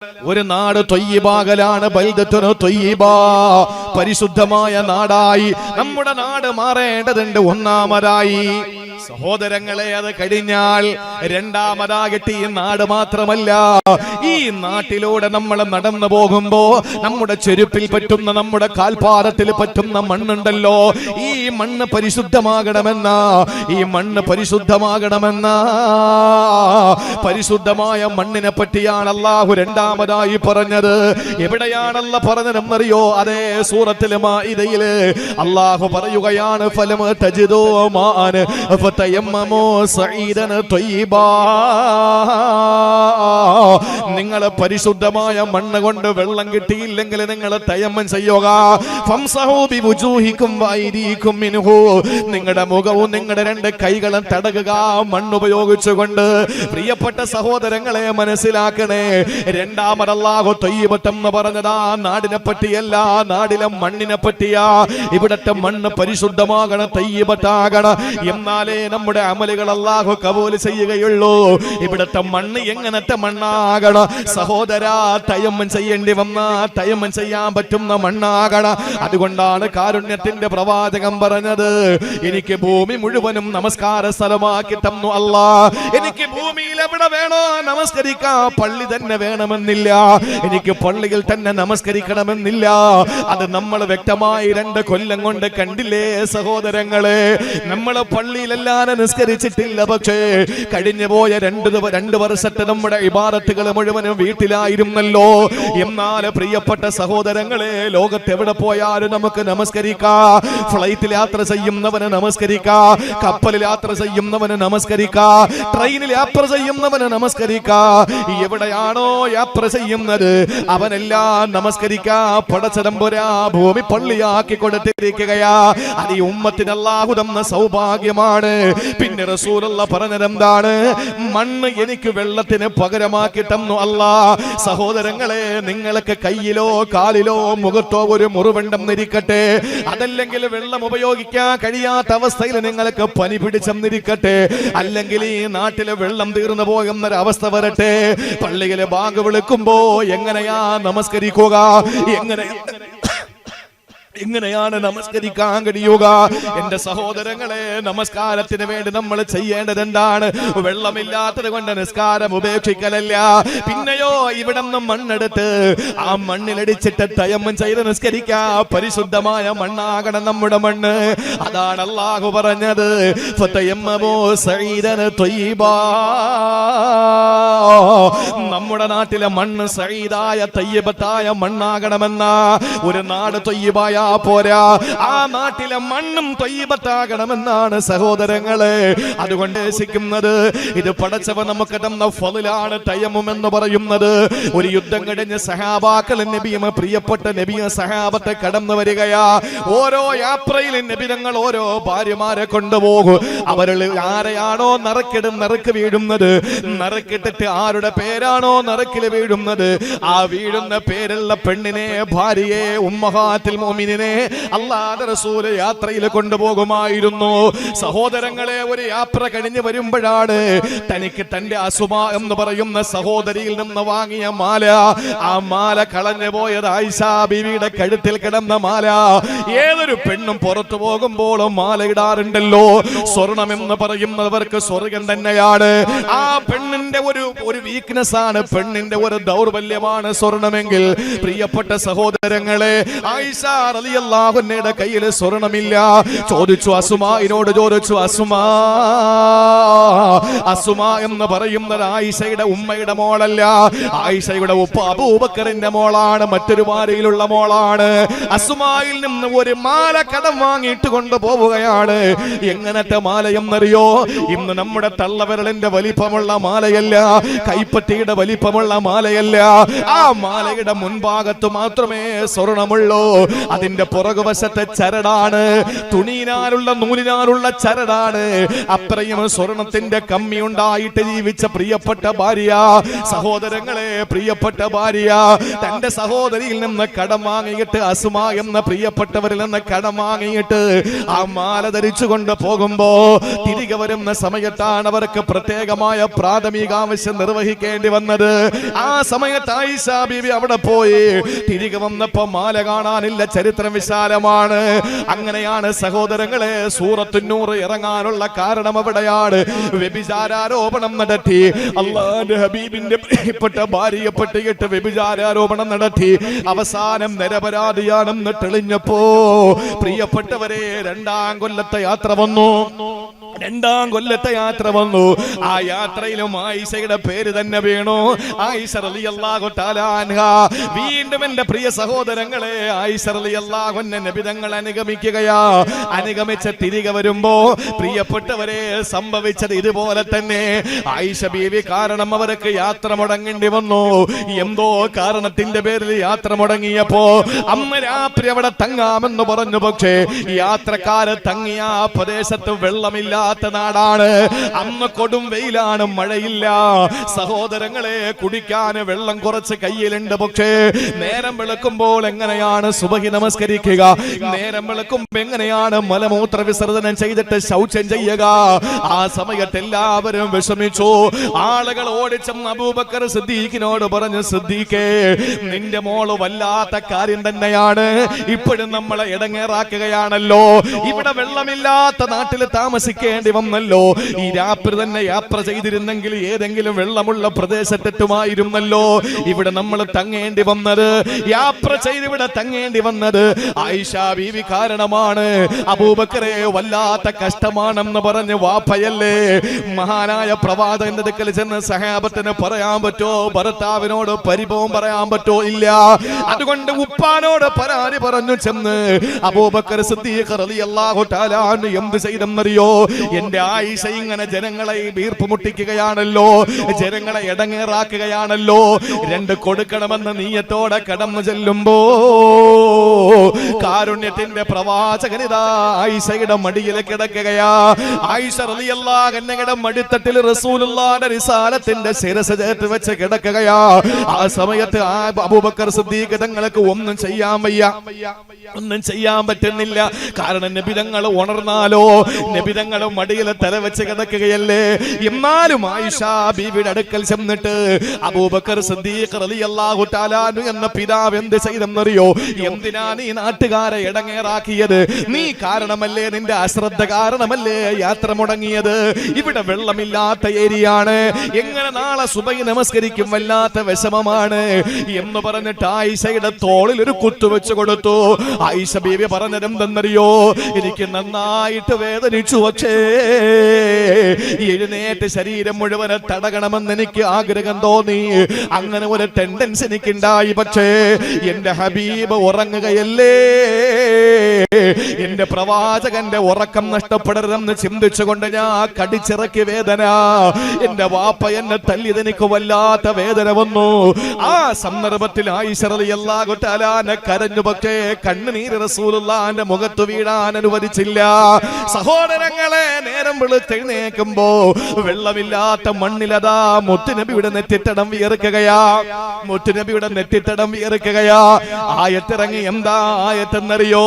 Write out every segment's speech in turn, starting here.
ഒരു നാട് തൊയ്യിബാകലാണ്, ബൽദത്തുനു തൊയ്യിബാ, പരിശുദ്ധമായ നാടായി നമ്മുടെ നാട് മാറേണ്ടതുണ്ട്. ഒന്നാമതായി സഹോദരങ്ങളെ, അത് കഴിഞ്ഞാൽ രണ്ടാമതാകട്ടെ ഈ നാട് മാത്രമല്ല, ഈ നാട്ടിലൂടെ നമ്മൾ നടന്നു പോകുമ്പോ നമ്മുടെ ചെരുപ്പിൽ പറ്റുന്ന, നമ്മുടെ കാൽപാദത്തിൽ പറ്റുന്ന മണ്ണുണ്ടല്ലോ, ഈ മണ്ണ് പരിശുദ്ധമാകണമെന്ന, ഈ മണ്ണ് പരിശുദ്ധമാകണമെന്ന പരിശുദ്ധമായ മണ്ണിനെ പറ്റിയാണ് അല്ലാഹു രണ്ടാമതായി പറഞ്ഞത്. എവിടെയാണല്ല പറഞ്ഞതെന്നറിയോ? അതേ സൂറത്തുൽ മാഇദയില് അല്ലാഹു പറയുകയാണ്, ഫലം തജിദൂ മാഅൻ ഫതയമ്മമൂ സഈദൻ ത്വയ്യിബാ, നിങ്ങൾ പരിശുദ്ധമായ മണ്ണ് കൊണ്ട് വെള്ളം കിട്ടിയില്ലെങ്കിൽ നിങ്ങൾ തയമ്മം ചെയ്യുക. ഫംസഹൂ ബിവുജൂഹികും വഅയ്ദീകും മിൻഹു, നിങ്ങളുടെ മുഖവും നിങ്ങളുടെ രണ്ട് കൈകളും തടകുക മണ്ണ് ഉപയോഗിച്ചുകൊണ്ട്. പ്രിയപ്പെട്ട സഹോദരങ്ങളെ, മനസ്സിലാക്കണേ, രണ്ടാമത് അല്ലാഹു ത്വയ്യിബത്ത് എന്ന് പറഞ്ഞതാ നാടിനെ പറ്റിയല്ല, നാടിലെ മണ്ണിനെ പറ്റിയാ. ഇവിടത്തെ മണ്ണ് പരിശുദ്ധമാകണം, ത്വയ്യിബത്താകണം, എന്നാലേ നമ്മുടെ അമലുകൾ അല്ലാഹു കബൂൽ ചെയ്യുകയുള്ളൂ. ഇവിടത്തെ മണ്ണ് എങ്ങനത്തെ മണ്ണാകണം സഹോദരാ? തയമ്മം ചെയ്യേണ്ടി വന്നാ തയമ്മം ചെയ്യാൻ പറ്റുന്ന മണ്ണാകണം. അതുകൊണ്ടാണ് കാരുണ്യത്തിന്റെ പ്രവാചകൻ പറഞ്ഞത്, എനിക്ക് ഭൂമി മുഴുവനും നമസ്കാര സ്ഥലമാക്കി തന്നു അല്ലാ. എനിക്ക് ഭൂമിയിൽ എവിടെ വേണോ നമസ്കരിക്കാൻ പള്ളി തന്നെ വേണമെന്നില്ല, എനിക്ക് പള്ളിയിൽ തന്നെ നമസ്കരിക്കണമെന്നില്ല. അത് നമ്മൾ വ്യക്തമായി 2 കൊല്ലം കൊണ്ട് കണ്ടില്ലേ സഹോദരങ്ങളെ? നമ്മൾ പള്ളിയിലെല്ലാരും നിസ്കരിച്ചിട്ടില്ല, പക്ഷേ കഴിഞ്ഞു പോയ 2 വർഷത്തെ നമ്മുടെ ഇബാദത്തുകൾ മുഴുവനും വീട്ടിലായിരുന്നല്ലോ. എന്നാൽ പ്രിയപ്പെട്ട സഹോദരങ്ങളെ, ലോകത്ത് എവിടെ പോയാലും നമുക്ക് നമസ്കരിക്കാം. ഫ്ലൈറ്റിൽ യാത്ര ചെയ്യുന്നവന് നമസ്കരിക്കാം, കപ്പലിൽ യാത്ര ചെയ്യുന്നവന് നമസ്കരിക്കാം, ട്രെയിനിൽ യാത്ര ചെയ്യുന്നവന് നമസ്കരിക്കാം. എവിടെയാണോ യാത്ര ചെയ്യുന്നത് അവനെല്ലാം നമസ്കരിക്കാം. പടച്ചതമ്പുരാ ഭൂമി പള്ളിയാക്കി കൊടുത്തിരിക്കുകയാ. അത് ഈ ഉമ്മത്തിന് അല്ലാഹു തന്ന സൗഭാഗ്യമാണ്. പിന്നെ റസൂലുള്ള പറഞ്ഞതെന്താണ്? മണ്ണ് എനിക്ക് വെള്ളത്തിന് പകരമാക്കി തന്നു അല്ലാ. സഹോദരങ്ങളെ, നിങ്ങൾക്ക് കയ്യിലോ കാലിലോ മുഖത്തോ ഒരു മുറിവുണ്ടെന്നിരിക്കട്ടെ, അതല്ലെങ്കിൽ വെള്ളം ഉപയോഗിക്കാൻ കഴിയാത്ത അവസ്ഥയിൽ നിങ്ങൾക്ക് പനി പിടിച്ചെന്നിരിക്കട്ടെ, അല്ലെങ്കിൽ ഈ നാട്ടിലെ വെള്ളം തീർന്നു പോകുന്നൊരവസ്ഥ വരട്ടെ, പള്ളിയിലെ ബാങ്ക് വിളിക്കുമ്പോ എങ്ങനെയാ നമസ്കരിക്കുക? എങ്ങനെയാണ് നമസ്കരിക്കാൻ കഴിയുക? എന്റെ സഹോദരങ്ങളെ, നമസ്കാരത്തിന് വേണ്ടി നമ്മൾ ചെയ്യേണ്ടത് എന്താണ്? വെള്ളമില്ലാത്തത് കൊണ്ട് നിസ്കാരം ഉപേക്ഷിക്കലല്ല. പിന്നെയോ ഇവിടെ നിന്ന് മണ്ണെടുത്ത് ആ മണ്ണിലടിച്ചിട്ട് തയമ്മം ചെയ്ത് നിസ്കരിക്കാ. പരിശുദ്ധമായ മണ്ണാകണം നമ്മുടെ മണ്ണ്. അതാണ് അല്ലാഹു പറഞ്ഞത്, ഫതയമ്മമൂ സഈദൻ ത്വയ്യിബാ. നമ്മുടെ നാട്ടിലെ മണ്ണ് സഈദായ തയ്യിബത്തായ മണ്ണാകണമെന്ന. ഒരു നാട് ത്വയ്യിബായ പോരാ, ആ നാട്ടിലെ മണ്ണും ത്വയ്യിബത്താകണമെന്നാണ് സഹോദരങ്ങളെ. അതുകൊണ്ട് ഉദ്ദേശിക്കുന്നത്, ഇത് പടച്ചവൻ നമുക്ക് തന്ന ഫളിലാണ് തയമ്മും എന്ന് പറയുന്നത്. ഒരു യുദ്ധം കഴിഞ്ഞ് സഹാബാക്കൾ നബിയും പ്രിയപ്പെട്ട നബിയും സഹാബത്തെ കടന്നു വരികയാ. ഓരോ യാത്രയിലും നബി തങ്ങൾ ഓരോ ഭാര്യമാരെ കൊണ്ടുപോകും. അവരിൽ ആരെയാണോ നറുക്ക് വീഴുന്നത്, നറുക്കിട്ടിട്ട് ആരുടെ പേരാണോ നറുക്കിൽ വീഴുന്നത്, ആ വീഴുന്ന പേരുള്ള പെണ്ണിനെ, ഭാര്യയെ, ഉമ്മഹാത്തുൽ മുഅ്മിനീൻ അല്ലാഹുവിന്റെ റസൂൽ യാത്രയിൽ കൊണ്ടുപോകുമായിരുന്നു. സഹോദരങ്ങളെ, ഒരു യാത്ര കഴിഞ്ഞ് വരുമ്പോഴാണ് തനിക്ക് തന്റെ അസുമ എന്ന് പറയുന്ന സഹോദരിയിൽ നിന്ന് വാങ്ങിയ മാല, ആ മാല കളഞ്ഞു പോയത് ആയിഷ ബീവിയുടെ കഴുത്തിൽ കിടന്ന മാല. ഏതൊരു പെണ്ണും പുറത്തു പോകുമ്പോഴും മാല ഇടാറുണ്ടല്ലോ. സ്വർണം എന്ന് പറയുന്നവർക്ക് സ്വർഗം തന്നെയാണ്. ആ പെണ്ണിന്റെ ഒരു വീക്ക്നെസ് ആണ്, പെണ്ണിന്റെ ഒരു ദൗർബല്യമാണ് സ്വർണമെങ്കിൽ. പ്രിയപ്പെട്ട സഹോദരങ്ങളെ, ആയിഷ റളിയല്ലാഹു അൻഹയുടെ കയ്യിൽ സ്വർണമില്ല. ചോദിച്ചു, അസുമായിനോട് ചോദിച്ചു, അസുമ എന്ന് പറയുന്നത് ആയിഷയുടെ ഉമ്മയുടെ മോളല്ല, ആയിഷയുടെ ഉപ്പ അബൂബക്കറിന്റെ മോളാണ്, മറ്റൊരു ഭാര്യയിലുള്ള മോളാണ്. അസുമായിൽ നിന്ന് ഒരു മാല കടം വാങ്ങിയിട്ട് കൊണ്ടുപോവുകയാണ്. എങ്ങനത്തെ മാലയെന്നറിയോ? ഇന്ന് നമ്മുടെ തള്ളവിരലിന്റെ വലിപ്പമുള്ള മാലയല്ല, കൈപ്പറ്റിയുടെ വലിപ്പമുള്ള മാലയല്ല. ആ മാലയുടെ മുൻഭാഗത്ത് മാത്രമേ സ്വർണമുള്ളൂ. അതിന്റെ അതിന്റെ പുറകുവശത്തെ ചരടാണ്, തുണിയിനാലുള്ള നൂലിനാലുള്ള ചരടാണ്. അത്രയും സ്വർണത്തിന്റെ കമ്മി ഉണ്ടായിട്ട് ജീവിച്ച പ്രിയപ്പെട്ട ഭാര്യ, സഹോദരങ്ങളെ, പ്രിയപ്പെട്ട ഭാര്യ തന്റെ സഹോദരിയിൽ നിന്ന് കടം വാങ്ങിയിട്ട്, അസുമ എന്ന പ്രിയപ്പെട്ടവരിൽ നിന്ന് കടം വാങ്ങിയിട്ട് ആ മാല ധരിച്ചുകൊണ്ട് പോകുമ്പോ തിരികെ വരുന്ന സമയത്താണ് അവർക്ക് പ്രത്യേകമായ പ്രാഥമിക ആവശ്യം നിർവഹിക്കേണ്ടി വന്നത്. ആ സമയത്ത് ആയിഷ ബീവി അവിടെ പോയി. തിരികെ വന്നപ്പോ മാല കാണാനില്ല. ചരിത്രം വിശാലമാണ്. അങ്ങനെയാണ് സഹോദരങ്ങളെ സൂറത്തുൻ നൂർ ഇറങ്ങാനുള്ള കാരണം അവിടെയാണ്. വ്യഭിചാരോപണം നടത്തി, അല്ലാഹുവിന്റെ ഹബീബിന്റെ പ്രിയപ്പെട്ട ഭാര്യയെ പറ്റിയിട്ട് വ്യഭിചാരോപണം നടത്തി. അവസാനം നിരപരാധിയാണെന്ന് തെളിഞ്ഞപ്പോ പ്രിയപ്പെട്ടവരെ രണ്ടാം കൊല്ലത്തെ യാത്ര വന്നു. ആ യാത്രയിലും ആയിഷയുടെ പേര് തന്നെ വീണു. ആയിഷ റളിയല്ലാഹു തആല അൻഹ. വീണ്ടും എന്റെ പ്രിയ സഹോദരങ്ങളെ, ആയിഷ റളിയല്ലാഹു അൻഹ നബി തങ്ങൾ അനുഗമിച്ച് തിരികെ വരുമ്പോ പ്രിയപ്പെട്ടവരെ സംഭവിച്ചത് ഇതുപോലെ തന്നെ. ആയിഷ ബീവി കാരണം അവർക്ക് യാത്ര മുടങ്ങേണ്ടി വന്നു. എന്തോ കാരണത്തിന്റെ പേരിൽ യാത്ര മുടങ്ങിയപ്പോ അന്ന് രാത്രി അവിടെ തങ്ങാമെന്ന് പറഞ്ഞു. പക്ഷേ യാത്രക്കാര് തങ്ങിയ ആ പ്രദേശത്ത് വെള്ളമില്ല നാടാണ്. അന്ന് കൊടും വെയിലാണ്, മഴയില്ല. സഹോദരങ്ങളെ, കുടിക്കാൻ വെള്ളം കുറച്ച് കയ്യിലുണ്ട്. പക്ഷേ നേരം വെളുക്കുമ്പോൾ എങ്ങനെയാണ് സുബഹി നമസ്കരിക്കുക? നേരം വെളുക്കുമ്പോ എങ്ങനെയാണ് മലമൂത്ര വിസർജനം ചെയ്തിട്ട് ശൗചം ചെയ്യുക? ആ സമയത്ത് എല്ലാവരും വിഷമിച്ചു. ആളുകൾ ഓടിച്ചെന്ന് അബൂബക്കർ സിദ്ദീഖിനോട് പറഞ്ഞു, സിദ്ദീഖേ, നിന്റെ മോള് വല്ലാത്ത കാര്യം തന്നെയാണ്. ഇപ്പോഴും നമ്മളെ ഇടങ്ങേറാക്കുകയാണല്ലോ. ഇവിടെ വെള്ളമില്ലാത്ത നാട്ടിൽ താമസിക്കേണ്ടി വന്നല്ലോ. ഈ രാത്രി തന്നെ യാത്ര ചെയ്തിരുന്നെങ്കിൽ ഏതെങ്കിലും വെള്ളമുള്ള പ്രദേശത്തെത്തുമായിരുന്നല്ലോ. ഇവിടെ നമ്മൾ തങ്ങേണ്ടി വന്നത്, യാത്ര ചെയ്ത് ഇവിടെ തങ്ങേണ്ടി വന്നത് ആയിഷ ബീവി കാരണമാണ്. അബൂബക്കറെ, വല്ലാത്ത കഷ്ടമാണെന്ന് പറഞ്ഞ് വാപ്പയല്ലേ മഹാനായ പ്രവാചകന്റെ അടുക്കൽ ചെന്ന് സഹാബത്തിന് പറയാൻ പറ്റോ? ഭർത്താവിനോട് പരിഭവം പറയാൻ പറ്റോ? ഇല്ല. അതുകൊണ്ട് ഉപ്പാനോട് പരാതി പറഞ്ഞു ചെന്ന് അബൂബക്കർ സിദ്ദീഖ് റളിയല്ലാഹു തആല അൻഹു എന്ത് ചെയ്തെന്നറിയോ? എന്റെ ആയിഷ ഇങ്ങനെ ജനങ്ങളെ വീർപ്പ് മുട്ടിക്കുകയാണല്ലോ, ജനങ്ങളെ ഇടങ്ങേറാക്കുകയാണല്ലോ. രണ്ട് കൊടുക്കണമെന്ന നീയത്തോടെ കടന്നു ചെല്ലുമ്പോ കാരുണ്യത്തിന്റെ പ്രവാചകനിതാ ആയിഷയുടെ മടിയിൽ കിടക്കുകയാ. ആയിഷ റളിയല്ലാഹു അൻഹയുടെ മടിത്തട്ടിൽ റസൂലുള്ളാഹിന്റെ റിസാലത്തിന്റെ ശിരസ് ചേർത്ത് വെച്ച് കിടക്കുകയാ. ആ സമയത്ത് അബൂബക്കർ സിദ്ദീഖ് തങ്ങൾക്ക് ഒന്നും ചെയ്യാൻ വയ്യ, ഒന്നും ചെയ്യാൻ പറ്റുന്നില്ല. കാരണം നബി തങ്ങൾ ഉണർന്നാലോ, നബി തങ്ങൾ മടിയിൽ തല വെച്ച് കിടക്കുകയല്ലേ. എന്നാലും ആയിഷ ബീവിയുടെ അടുക്കൽ ചെന്നിട്ട് അബൂബക്കർ സിദ്ദീഖ് റളിയല്ലാഹു തആല അൻഹു എന്ന പിതാവ് എന്ത് ചെയ്തെന്നറിയോ? എന്തിനാ നീ നാട്ടുകാരെ ഇടങ്ങേറാക്കിയത്? നീ കാരണമല്ലേ, നിന്റെ അശ്രദ്ധ കാരണമല്ലേ യാത്ര മുടങ്ങിയത്? ഇവിടെ വെള്ളമില്ലാത്ത ഏരിയയാണ്. എങ്ങനെ നാളെ സുബഹി നമസ്കരിക്കും? വല്ലാത്ത വിഷമമാണ് എന്ന് പറഞ്ഞിട്ട് ആയിഷയുടെ തോളിൽ ഒരു കുത്തു വെച്ച് കൊടുത്തു. ആയിഷ ബീവി പറഞ്ഞത് എന്തെന്നറിയോ? എനിക്ക് നന്നായിട്ട് വേദനിച്ചു, പക്ഷേ എഴുന്നേറ്റ് ശരീരം മുഴുവൻ തടകണമെന്ന് എനിക്ക് ആഗ്രഹം തോന്നി. അങ്ങനെ ഒരു ടെൻഡൻസി എനിക്കുണ്ടായി. പക്ഷേ എന്റെ ഹബീബ് ഉറങ്ങുകയല്ലേ, എന്റെ പ്രവാചകന്റെ ഉറക്കം നഷ്ടപ്പെടരുതെന്ന് ചിന്തിച്ചുകൊണ്ട് ഞാൻ കടിച്ചിറക്കിയ വേദന. എന്റെ വാപ്പ എന്നെ തല്ലിയത് എനിക്ക് വല്ലാത്ത വേദന വന്നു. ആ സന്ദർഭത്തിൽ ആയിഷ റളിയല്ലാഹു തആല കരഞ്ഞു. പക്ഷേ കണ്ണുനീര് റസൂലുള്ളാഹിന്റെ മുഖത്ത് വീഴാൻ അനുവദിച്ചില്ല. സഹോദരങ്ങളെ, നേരം വെളുത്തെഴുന്നേക്കുമ്പോ വെള്ളമില്ലാത്ത മണ്ണിലതാ മുത്തുനബിയുടെ നെറ്റിത്തടം വിയർക്കുകയാ, മുത്തുനബിയുടെ നെറ്റിത്തടം വിയർക്കുകയാ. ആയത്തിറങ്ങി. എന്താ ആയത്തെന്നറിയോ?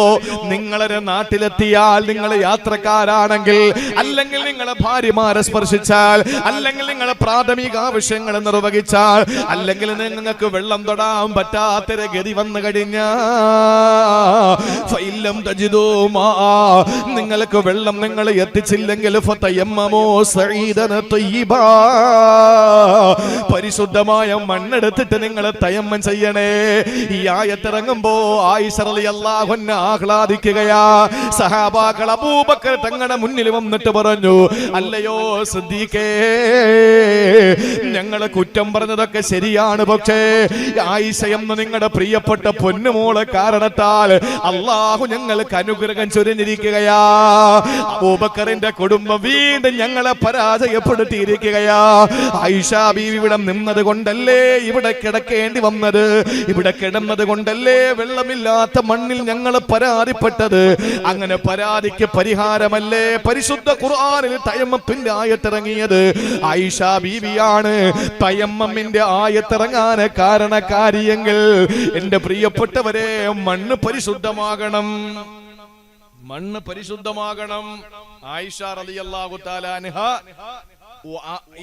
നിങ്ങളൊരു നാട്ടിലെത്തിയാൽ, നിങ്ങൾ യാത്രക്കാരാണെങ്കിൽ, അല്ലെങ്കിൽ നിങ്ങളെ ഭാര്യമാരെ സ്പർശിച്ചാൽ, അല്ലെങ്കിൽ നിങ്ങളെ പ്രാഥമിക ആവശ്യങ്ങൾ നിർവഹിച്ചാൽ, അല്ലെങ്കിൽ നിങ്ങൾക്ക് വെള്ളം തൊടാൻ പറ്റാത്തൊരു ഗതി വന്നു കഴിഞ്ഞാൽ, നിങ്ങൾക്ക് വെള്ളം നിങ്ങൾ എത്തിച്ചില്ലെങ്കിൽ പരിശുദ്ധമായ മണ്ണെടുത്തിട്ട് നിങ്ങൾ തയമ്മം ചെയ്യണേ. ഈ ആയത്തിറങ്ങുമ്പോ ആയിഷ റളിയല്ലാഹു അൻഹ ആഹ്ലാദിക്കുകയാ. സഹാബാക്കൾ അബൂബക്കർ തങ്ങളുടെ മുന്നിൽ വന്നിട്ട് പറഞ്ഞു, അല്ലയോ സിദ്ദീഖേ, ഞങ്ങളെ കുറ്റം പറഞ്ഞതൊക്കെ ശരിയാണ്. പക്ഷേ ആയിഷ എന്ന നിങ്ങളുടെ പ്രിയപ്പെട്ട പൊന്നുമോളെ കാരണത്താൽ അല്ലാഹു ഞങ്ങൾക്ക് അനുഗ്രഹം ചൊരിഞ്ഞിരിക്കുകയാ. അബൂബക്കറെ, മക്കളിന്റെ കുടുംബം വീണ്ടും ഞങ്ങളെ പരാജയപ്പെടുത്തിയിരിക്കുകയാ. ആയിഷ ബീവി ഇവിടെ നിന്നത് കൊണ്ടല്ലേ ഇവിടെ കിടക്കേണ്ടി വന്നത്, ഇവിടെ കിടന്നത് കൊണ്ടല്ലേ വെള്ളമില്ലാത്ത മണ്ണിൽ ഞങ്ങൾ പരാതിപ്പെട്ടത്. അങ്ങനെ പരാതിക്ക് പരിഹാരമല്ലേ പരിശുദ്ധ ഖുർആനിൽ തയമ്മത്തിന്റെ ആയത്തിറങ്ങിയത്. ആയിഷ ബീവിയാണ് തയമ്മമിന്റെ ആയത്തിറങ്ങാൻ കാരണക്കാരിയെങ്കിൽ എന്റെ പ്രിയപ്പെട്ടവരെ മണ്ണ് പരിശുദ്ധമാകണം, മണ്ണ് പരിശുദ്ധമാകണം. ആയിഷ റളിയല്ലാഹു തആല അൻഹ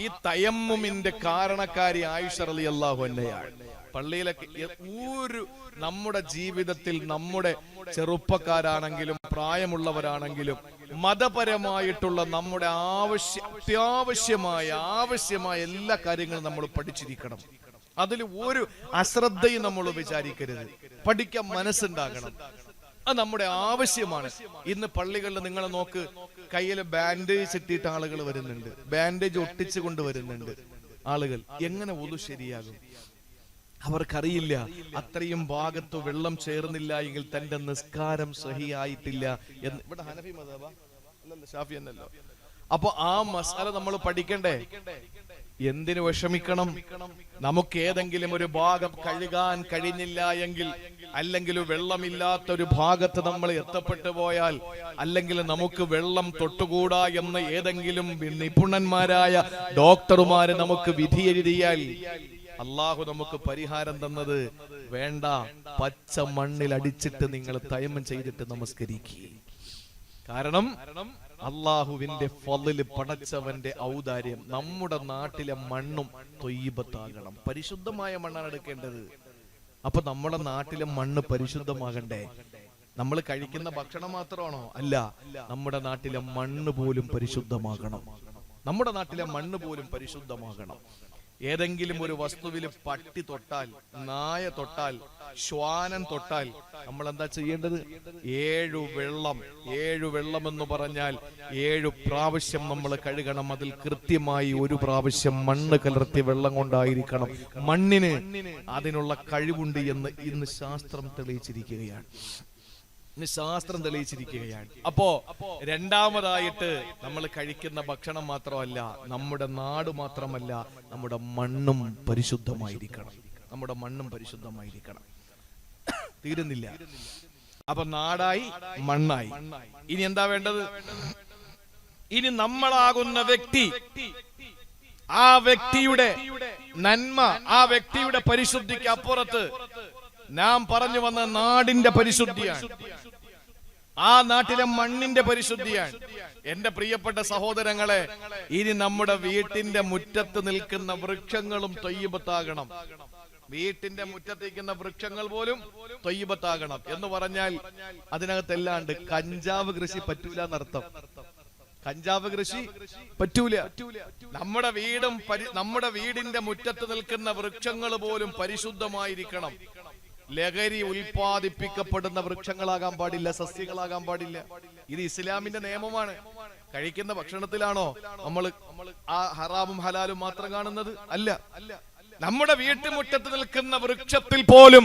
ഈ തയമ്മുമിന്റെ കാരണക്കാരി ആയിഷ റളിയല്ലാഹു അൻഹയാണ്. പള്ളിയിലൊക്കെ ഒരു നമ്മുടെ ജീവിതത്തിൽ നമ്മുടെ ചെറുപ്പക്കാരാണെങ്കിലും പ്രായമുള്ളവരാണെങ്കിലും മതപരമായിട്ടുള്ള നമ്മുടെ ആവശ്യമായ എല്ലാ കാര്യങ്ങളും നമ്മൾ പഠിച്ചിരിക്കണം. അതിൽ ഒരു അശ്രദ്ധയും നമ്മൾ വിചാരിക്കരുത്. പഠിക്കാൻ മനസ്സുണ്ടാകണം, അത് നമ്മുടെ ആവശ്യമാണ്. ഇന്ന് പള്ളികളിൽ നിങ്ങൾ നോക്ക്, കയ്യിൽ ബാൻഡേജ് ഇട്ടിട്ട് ആളുകൾ വരുന്നുണ്ട്, ബാൻഡേജ് ഒട്ടിച്ചു കൊണ്ടുവരുന്നുണ്ട് ആളുകൾ. എങ്ങനെ ഒതു ശരിയാകും? അവർക്കറിയില്ല അത്രയും ഭാഗത്ത് വെള്ളം ചേർന്നില്ല എങ്കിൽ തന്റെ നിസ്കാരം സഹിയായിട്ടില്ല എന്ന്. ഇവിടെ ഹനഫി മദ്ഹബ അല്ലല്ലോ, ഷാഫി എന്നല്ലോ. അപ്പൊ ആ മസാല നമ്മൾ പഠിക്കണ്ടേ? എന്തിനു വിഷമിക്കണം? നമുക്ക് ഏതെങ്കിലും ഒരു ഭാഗം കഴുകാൻ കഴിഞ്ഞില്ല എങ്കിൽ, അല്ലെങ്കിൽ വെള്ളമില്ലാത്ത ഒരു ഭാഗത്ത് നമ്മൾ എത്തപ്പെട്ടു പോയാൽ, അല്ലെങ്കിൽ നമുക്ക് വെള്ളം തൊട്ടുകൂടാ എന്ന് ഏതെങ്കിലും നിപുണന്മാരായ ഡോക്ടർമാര് നമുക്ക് വിധി എഴുതിയാൽ, അള്ളാഹു നമുക്ക് പരിഹാരം തന്നത് വേണ്ട, പച്ച മണ്ണിൽ അടിച്ചിട്ട് നിങ്ങൾ തയമ്മം ചെയ്തിട്ട് നമസ്കരിക്കുക. കാരണം അള്ളാഹുവിന്റെ ഫളില്, പടച്ചവന്റെ ഔദാര്യം. നമ്മുടെ നാട്ടിലെ മണ്ണും ത്വയ്യിബത്താകണം, പരിശുദ്ധമായ മണ്ണാണ് എടുക്കേണ്ടത്. അപ്പൊ നമ്മുടെ നാട്ടിലെ മണ്ണ് പരിശുദ്ധമാകണ്ടേ? നമ്മൾ കഴിക്കുന്ന ഭക്ഷണം മാത്രമാണോ? അല്ല, നമ്മുടെ നാട്ടിലെ മണ്ണ് പോലും പരിശുദ്ധമാകണം. നമ്മുടെ നാട്ടിലെ മണ്ണ് പോലും പരിശുദ്ധമാകണം. ഏതെങ്കിലും ഒരു വസ്തുവിൽ പട്ടി തൊട്ടാൽ, നായ തൊട്ടാൽ, ശ്വാനം തൊട്ടാൽ നമ്മൾ എന്താ ചെയ്യേണ്ടത്? 7 വെള്ളം എന്ന് പറഞ്ഞാൽ 7 പ്രാവശ്യം നമ്മൾ കഴുകണം. അതിൽ കൃത്യമായി 1 പ്രാവശ്യം മണ്ണ് കലർത്തിയ വെള്ളം കൊണ്ടായിരിക്കണം. മണ്ണിന് അതിനുള്ള കഴിവുണ്ട് എന്ന് ഇന്ന് ശാസ്ത്രം തെളിയിച്ചിരിക്കുകയാണ്. അപ്പോ രണ്ടാമതായിട്ട് നമ്മൾ കഴിക്കുന്ന ഭക്ഷണം മാത്രമല്ല, നമ്മുടെ നാട് മാത്രമല്ല, നമ്മുടെ മണ്ണും പരിശുദ്ധമായിരിക്കണം. നമ്മുടെ മണ്ണും പരിശുദ്ധമായിരിക്കണം. തീരുന്നില്ല. അപ്പൊ നാടായി, മണ്ണായി. ഇനി എന്താ വേണ്ടത്? ഇനി നമ്മളാകുന്ന വ്യക്തി, ആ വ്യക്തിയുടെ നന്മ, ആ വ്യക്തിയുടെ പരിശുദ്ധിക്ക് അപ്പുറത്ത് നാം പറഞ്ഞു വന്ന നാടിന്റെ പരിശുദ്ധിയാണ്, ആ നാട്ടിലെ മണ്ണിന്റെ പരിശുദ്ധിയാണ്. എന്റെ പ്രിയപ്പെട്ട സഹോദരങ്ങളെ, ഇനി നമ്മുടെ വീട്ടിന്റെ മുറ്റത്ത് നിൽക്കുന്ന വൃക്ഷങ്ങളും ത്വയ്യിബത്താകണം. വീട്ടിന്റെ മുറ്റത്തേക്കുന്ന വൃക്ഷങ്ങൾ പോലും ത്വയ്യിബത്താകണം എന്ന് പറഞ്ഞാൽ അതിനകത്തെല്ലാണ്ട് കഞ്ചാവ് കൃഷി പറ്റൂല എന്നർത്ഥം. കഞ്ചാവ് കൃഷി പറ്റൂല. നമ്മുടെ വീടിന്റെ മുറ്റത്ത് നിൽക്കുന്ന വൃക്ഷങ്ങൾ പോലും പരിശുദ്ധമായിരിക്കണം. ലഹരി ഉൽപ്പാദിപ്പിക്കപ്പെടുന്ന വൃക്ഷങ്ങളാകാൻ പാടില്ല, സസ്യങ്ങളാകാൻ പാടില്ല. ഇത് ഇസ്ലാമിന്റെ നിയമമാണ്. കഴിക്കുന്ന ഭക്ഷണത്തിലാണോ നമ്മൾ ആ ഹറാമും ഹലാലും മാത്രം കാണുന്നത്? അല്ല. നമ്മുടെ വീട്ടുമുറ്റത്ത് നിൽക്കുന്ന വൃക്ഷത്തിൽ പോലും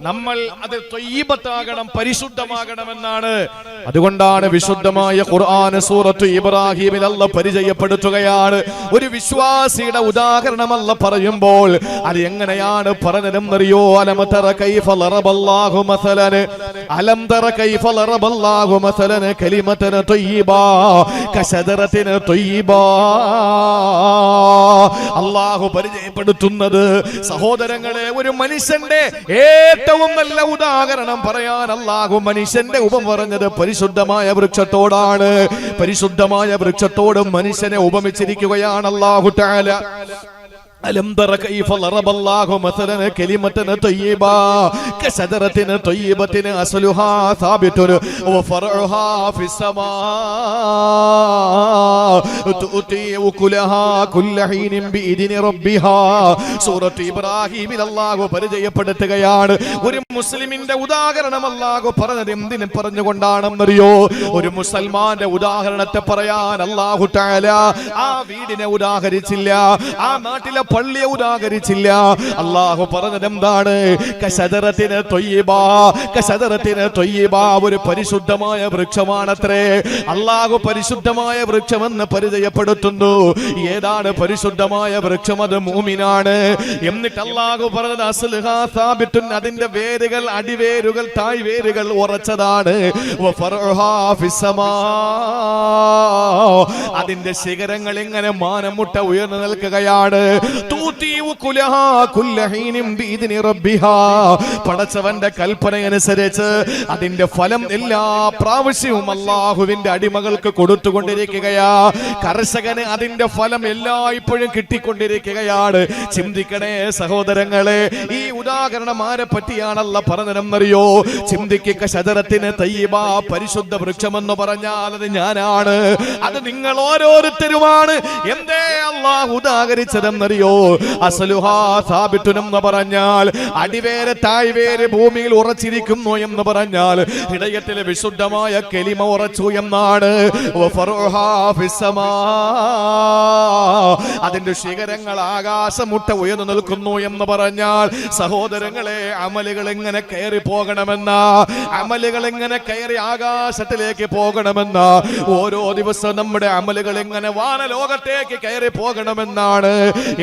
നമ്മൾ അത് ത്വയ്യിബത്താകണം, പരിശുദ്ധമാകണമെന്നാണ്. അതുകൊണ്ടാണ് വിശുദ്ധമായ ഖുർആൻ സൂറത്ത് ഇബ്രാഹിമിൽ അല്ലാഹ് പരിചയപ്പെടുത്തുകയാണ്. ഒരു വിശ്വാസിയുടെ ഉദാഹരണം അല്ലാഹ് പറയുമ്പോൾ അത് എങ്ങനെയാണ് പറഞ്ഞതെന്നറിയോ? അലം തറ കൈഫ ലറബല്ലാഹു മസലൻ, അലം തറ കൈഫ ലറബല്ലാഹു മസലൻ കലിമതൻ ത്വയ്യിബാ കശദറത്തിൻ ത്വയ്യിബാ. അല്ലാഹു പരിചയപ്പെടുത്തുന്നത്, സഹോദരങ്ങളെ, ഒരു മനുഷ്യന്റെ ഏറ്റവും നല്ല ഉദാഹരണം പറയാൻ അല്ലാഹു മനുഷ്യന്റെ ഉപമ പറഞ്ഞത് പരിശുദ്ധമായ വൃക്ഷത്തോടാണ്. പരിശുദ്ധമായ വൃക്ഷത്തോട് മനുഷ്യനെ ഉപമിച്ചിരിക്കുകയാണ് അല്ലാഹു തആല. ألم تر كيف ضرب الله مثلا كلمة طيبة كشجرة طيبة أصلها ثابت وفرعها في السماء تؤتي أكلها كل حين بإذن ربها. സൂറത്ത് ഇബ്രാഹിമിൽ അല്ലാഹു പരിചയപ്പെടുത്തുകയാണ്. ഒരു മുസ്ലിമിന്റെ ഉദാഹരണം അല്ലാഹു പറഞ്ഞത് എന്തിനെ പറഞ്ഞുകൊണ്ടാണെന്നറിയോ? ഒരു മുസൽമാന്റെ ഉദാഹരണത്തെ പറയാൻ അല്ലാഹു തആല ആ വീടിനെ ഉദാഹരിച്ചില്ല, ആ നാട്ടിലെ പള്ളിയെ ഉദാഹരിച്ചില്ല. അള്ളാഹു പറഞ്ഞത് എന്താണ്? കശദറത്തിന് ത്വയ്യിബാ, കശദറത്തിന് ത്വയ്യിബാ, ഒരു പരിശുദ്ധമായ വൃക്ഷമാണത്രേ. അള്ളാഹു പരിശുദ്ധമായ വൃക്ഷമെന്ന് പരിചയപ്പെടുത്തുന്നു. ഏതാണ് പരിശുദ്ധമായ വൃക്ഷം? അത് മുഅ്മിനാണ്. എന്നിട്ട് അള്ളാഹു പറഞ്ഞത് അസ്ലുഹാ സാബിത്തുൻ, അതിന്റെ വേരുകൾ, അടിവേരുകൾ, തായ്വേരുകൾ ഉറച്ചതാണ്. വഫർഉഹാ ഫിസ്സമാ, അതിന്റെ ശിഖരങ്ങൾ ഇങ്ങനെ മാനമുട്ട ഉയർന്നു നിൽക്കുകയാണ്. തൂതീഉ കുലഹാ കുല്ലഹീനിൻ ബിഇദ്നി റബ്ബിഹാ, പടച്ചവന്റെ കൽപ്പനയനുസരിച്ച് അതിന്റെ ഫലം എല്ലാ പ്രാവശ്യവും അല്ലാഹുവിന്റെ അടിമകൾക്ക് കൊടുത്തുകൊണ്ടിരിക്കുകയാ. കർഷകന് അതിന്റെ ഫലം എല്ലായ്പ്പോഴും കിട്ടിക്കൊണ്ടിരിക്കുകയാണ്. ചിന്തിക്കണേ സഹോദരങ്ങളെ, ഈ ഉദാഹരണം ആരെ പറ്റിയാണല്ല പറഞ്ഞതെന്നറിയോ? ചിന്തിക്കുക. ശജറത്തിന് തയ്യിബ, പരിശുദ്ധ വൃക്ഷമെന്ന് പറഞ്ഞാൽ അത് ഞാനാണ്, അത് നിങ്ങൾ ഓരോരുത്തരുമാണ്. എന്തേ അല്ലാഹു ഉദാഹരിച്ചതെന്നറിയോ? അസ്ലുഹാ സാബിത്തുൻ എന്ന് പറഞ്ഞാൽ അടിവേര് തായ്വേര് ഭൂമിയിൽ ഉറച്ചിരിക്കുന്നു എന്ന് പറഞ്ഞാൽ ഹൃദയത്തിലെ വിശുദ്ധമായ കലിമ ഉറച്ചു എന്നാണ്. വഫർഉഹാ ഫിസ്സമാ, അതിന്റെ ശിഖരങ്ങൾ ആകാശമുട്ട ഉയർന്നു നിൽക്കുന്നു എന്ന് പറഞ്ഞാൽ സഹോദരങ്ങളെ, അമലുകൾ എങ്ങനെ കയറി പോകണമെന്ന, അമലുകൾ എങ്ങനെ കയറി ആകാശത്തിലേക്ക് പോകണമെന്ന, ഓരോ ദിവസവും നമ്മുടെ അമലുകൾ എങ്ങനെ വാനലോകത്തേക്ക് കയറി പോകണമെന്നാണ്.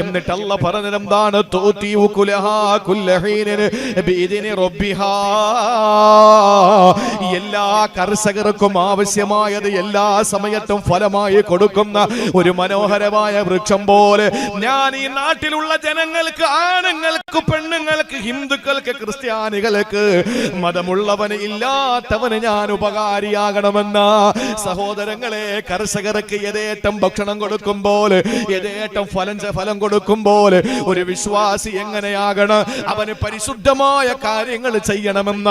എന്നിട്ട് അല്ലാഹു പറഞ്ഞത് എന്താണ്? തൂതീഉ കുലഹാ കുല്ലഹീനിൻ ബിഇദ്നി റബ്ബിഹാ, എല്ലാ കർഷകർക്കും ആവശ്യമായത് എല്ലാ സമയത്തും ഫലമായി കൊടുക്കുന്ന ഒരു മനോഹരമായ വൃക്ഷം പോലെ ഞാൻ ഈ നാട്ടിലുള്ള ജനങ്ങൾക്ക്, ആണുങ്ങൾക്ക്, പെണ്ണുങ്ങൾക്ക്, ഹിന്ദുക്കൾക്ക്, ക്രിസ്ത്യാനികൾക്ക്, മതമുള്ളവന് ഇല്ലാത്തവന് ഞാൻ ഉപകാരിയാകണമെന്ന സഹോദരങ്ങളെ, കർഷകർക്ക് യഥേഷ്ടം ഭക്ഷണം കൊടുക്കുമ്പോൾ, യഥേഷ്ടം ഫലം കൊടുക്കുമ്പോൾ ഒരു വിശ്വാസി എങ്ങനെയാകണം? അവന് പരിശുദ്ധമായ കാര്യങ്ങൾ ചെയ്യണമെന്ന,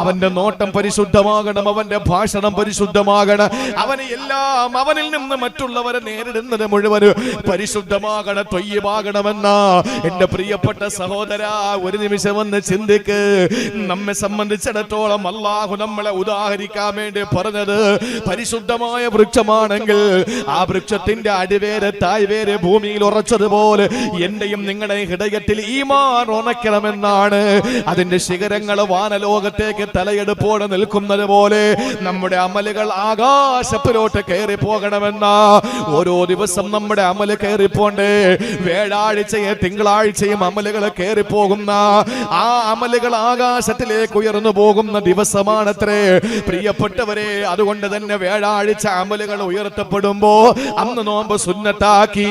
അവന്റെ നോട്ടം പരിശുദ്ധമാകണം, അവന്റെ ഭാഷണം പരിശുദ്ധമാകണം, അവന് എല്ലാം, അവനിൽ നിന്ന് മറ്റുള്ളവരെ നേരിടുന്നത് മുഴുവൻ പരിശുദ്ധമാകണം, ത്വയ്യിബാകണമെന്ന എന്റെ പ്രിയപ്പെട്ട സഹോദര, ഒരു നിമിഷം ഒന്ന് ചിന്തിക്ക്. നമ്മെ സംബന്ധിച്ചിടത്തോളം അല്ലാഹു നമ്മളെ ഉദാഹരിക്കാൻ വേണ്ടി പറഞ്ഞത് പരിശുദ്ധമായ വൃക്ഷമാണെങ്കിൽ ആ വൃക്ഷത്തിന്റെ അടിവേര് തായ്വേര് ഭൂമിയിൽ ഉറച്ചതുപോലെ എന്റെയും നിങ്ങളുടെ ഹൃദയത്തിൽ ഈമാൻ ഉണക്കണമെന്നാണ്. അതിന്റെ ശിഖരങ്ങൾ വാനലോകത്തേക്ക് തലയെടുപ്പോടെ നിൽക്കുന്നത് പോലെ നമ്മുടെ അമലുകൾ ആകാശത്തിലോട്ട് കയറി പോകണമെന്ന, ഓരോ ദിവസം നമ്മുടെ അമല് കയറിപ്പോണ്ടേ. വ്യാഴാഴ്ചയും തിങ്കളാഴ്ചയും അമലുകൾ കയറി പോകുന്ന, ആ അമലുകൾ ആകാശത്തിലേക്ക് ഉയർന്നു പോകുന്ന ദിവസമാണത്രേ പ്രിയപ്പെട്ടവരെ. അതുകൊണ്ട് തന്നെ വ്യാഴാഴ്ച അമലുകൾ ഉയർത്തപ്പെടുമ്പോ അന്ന് നോമ്പ് സുന്നത്താക്കി,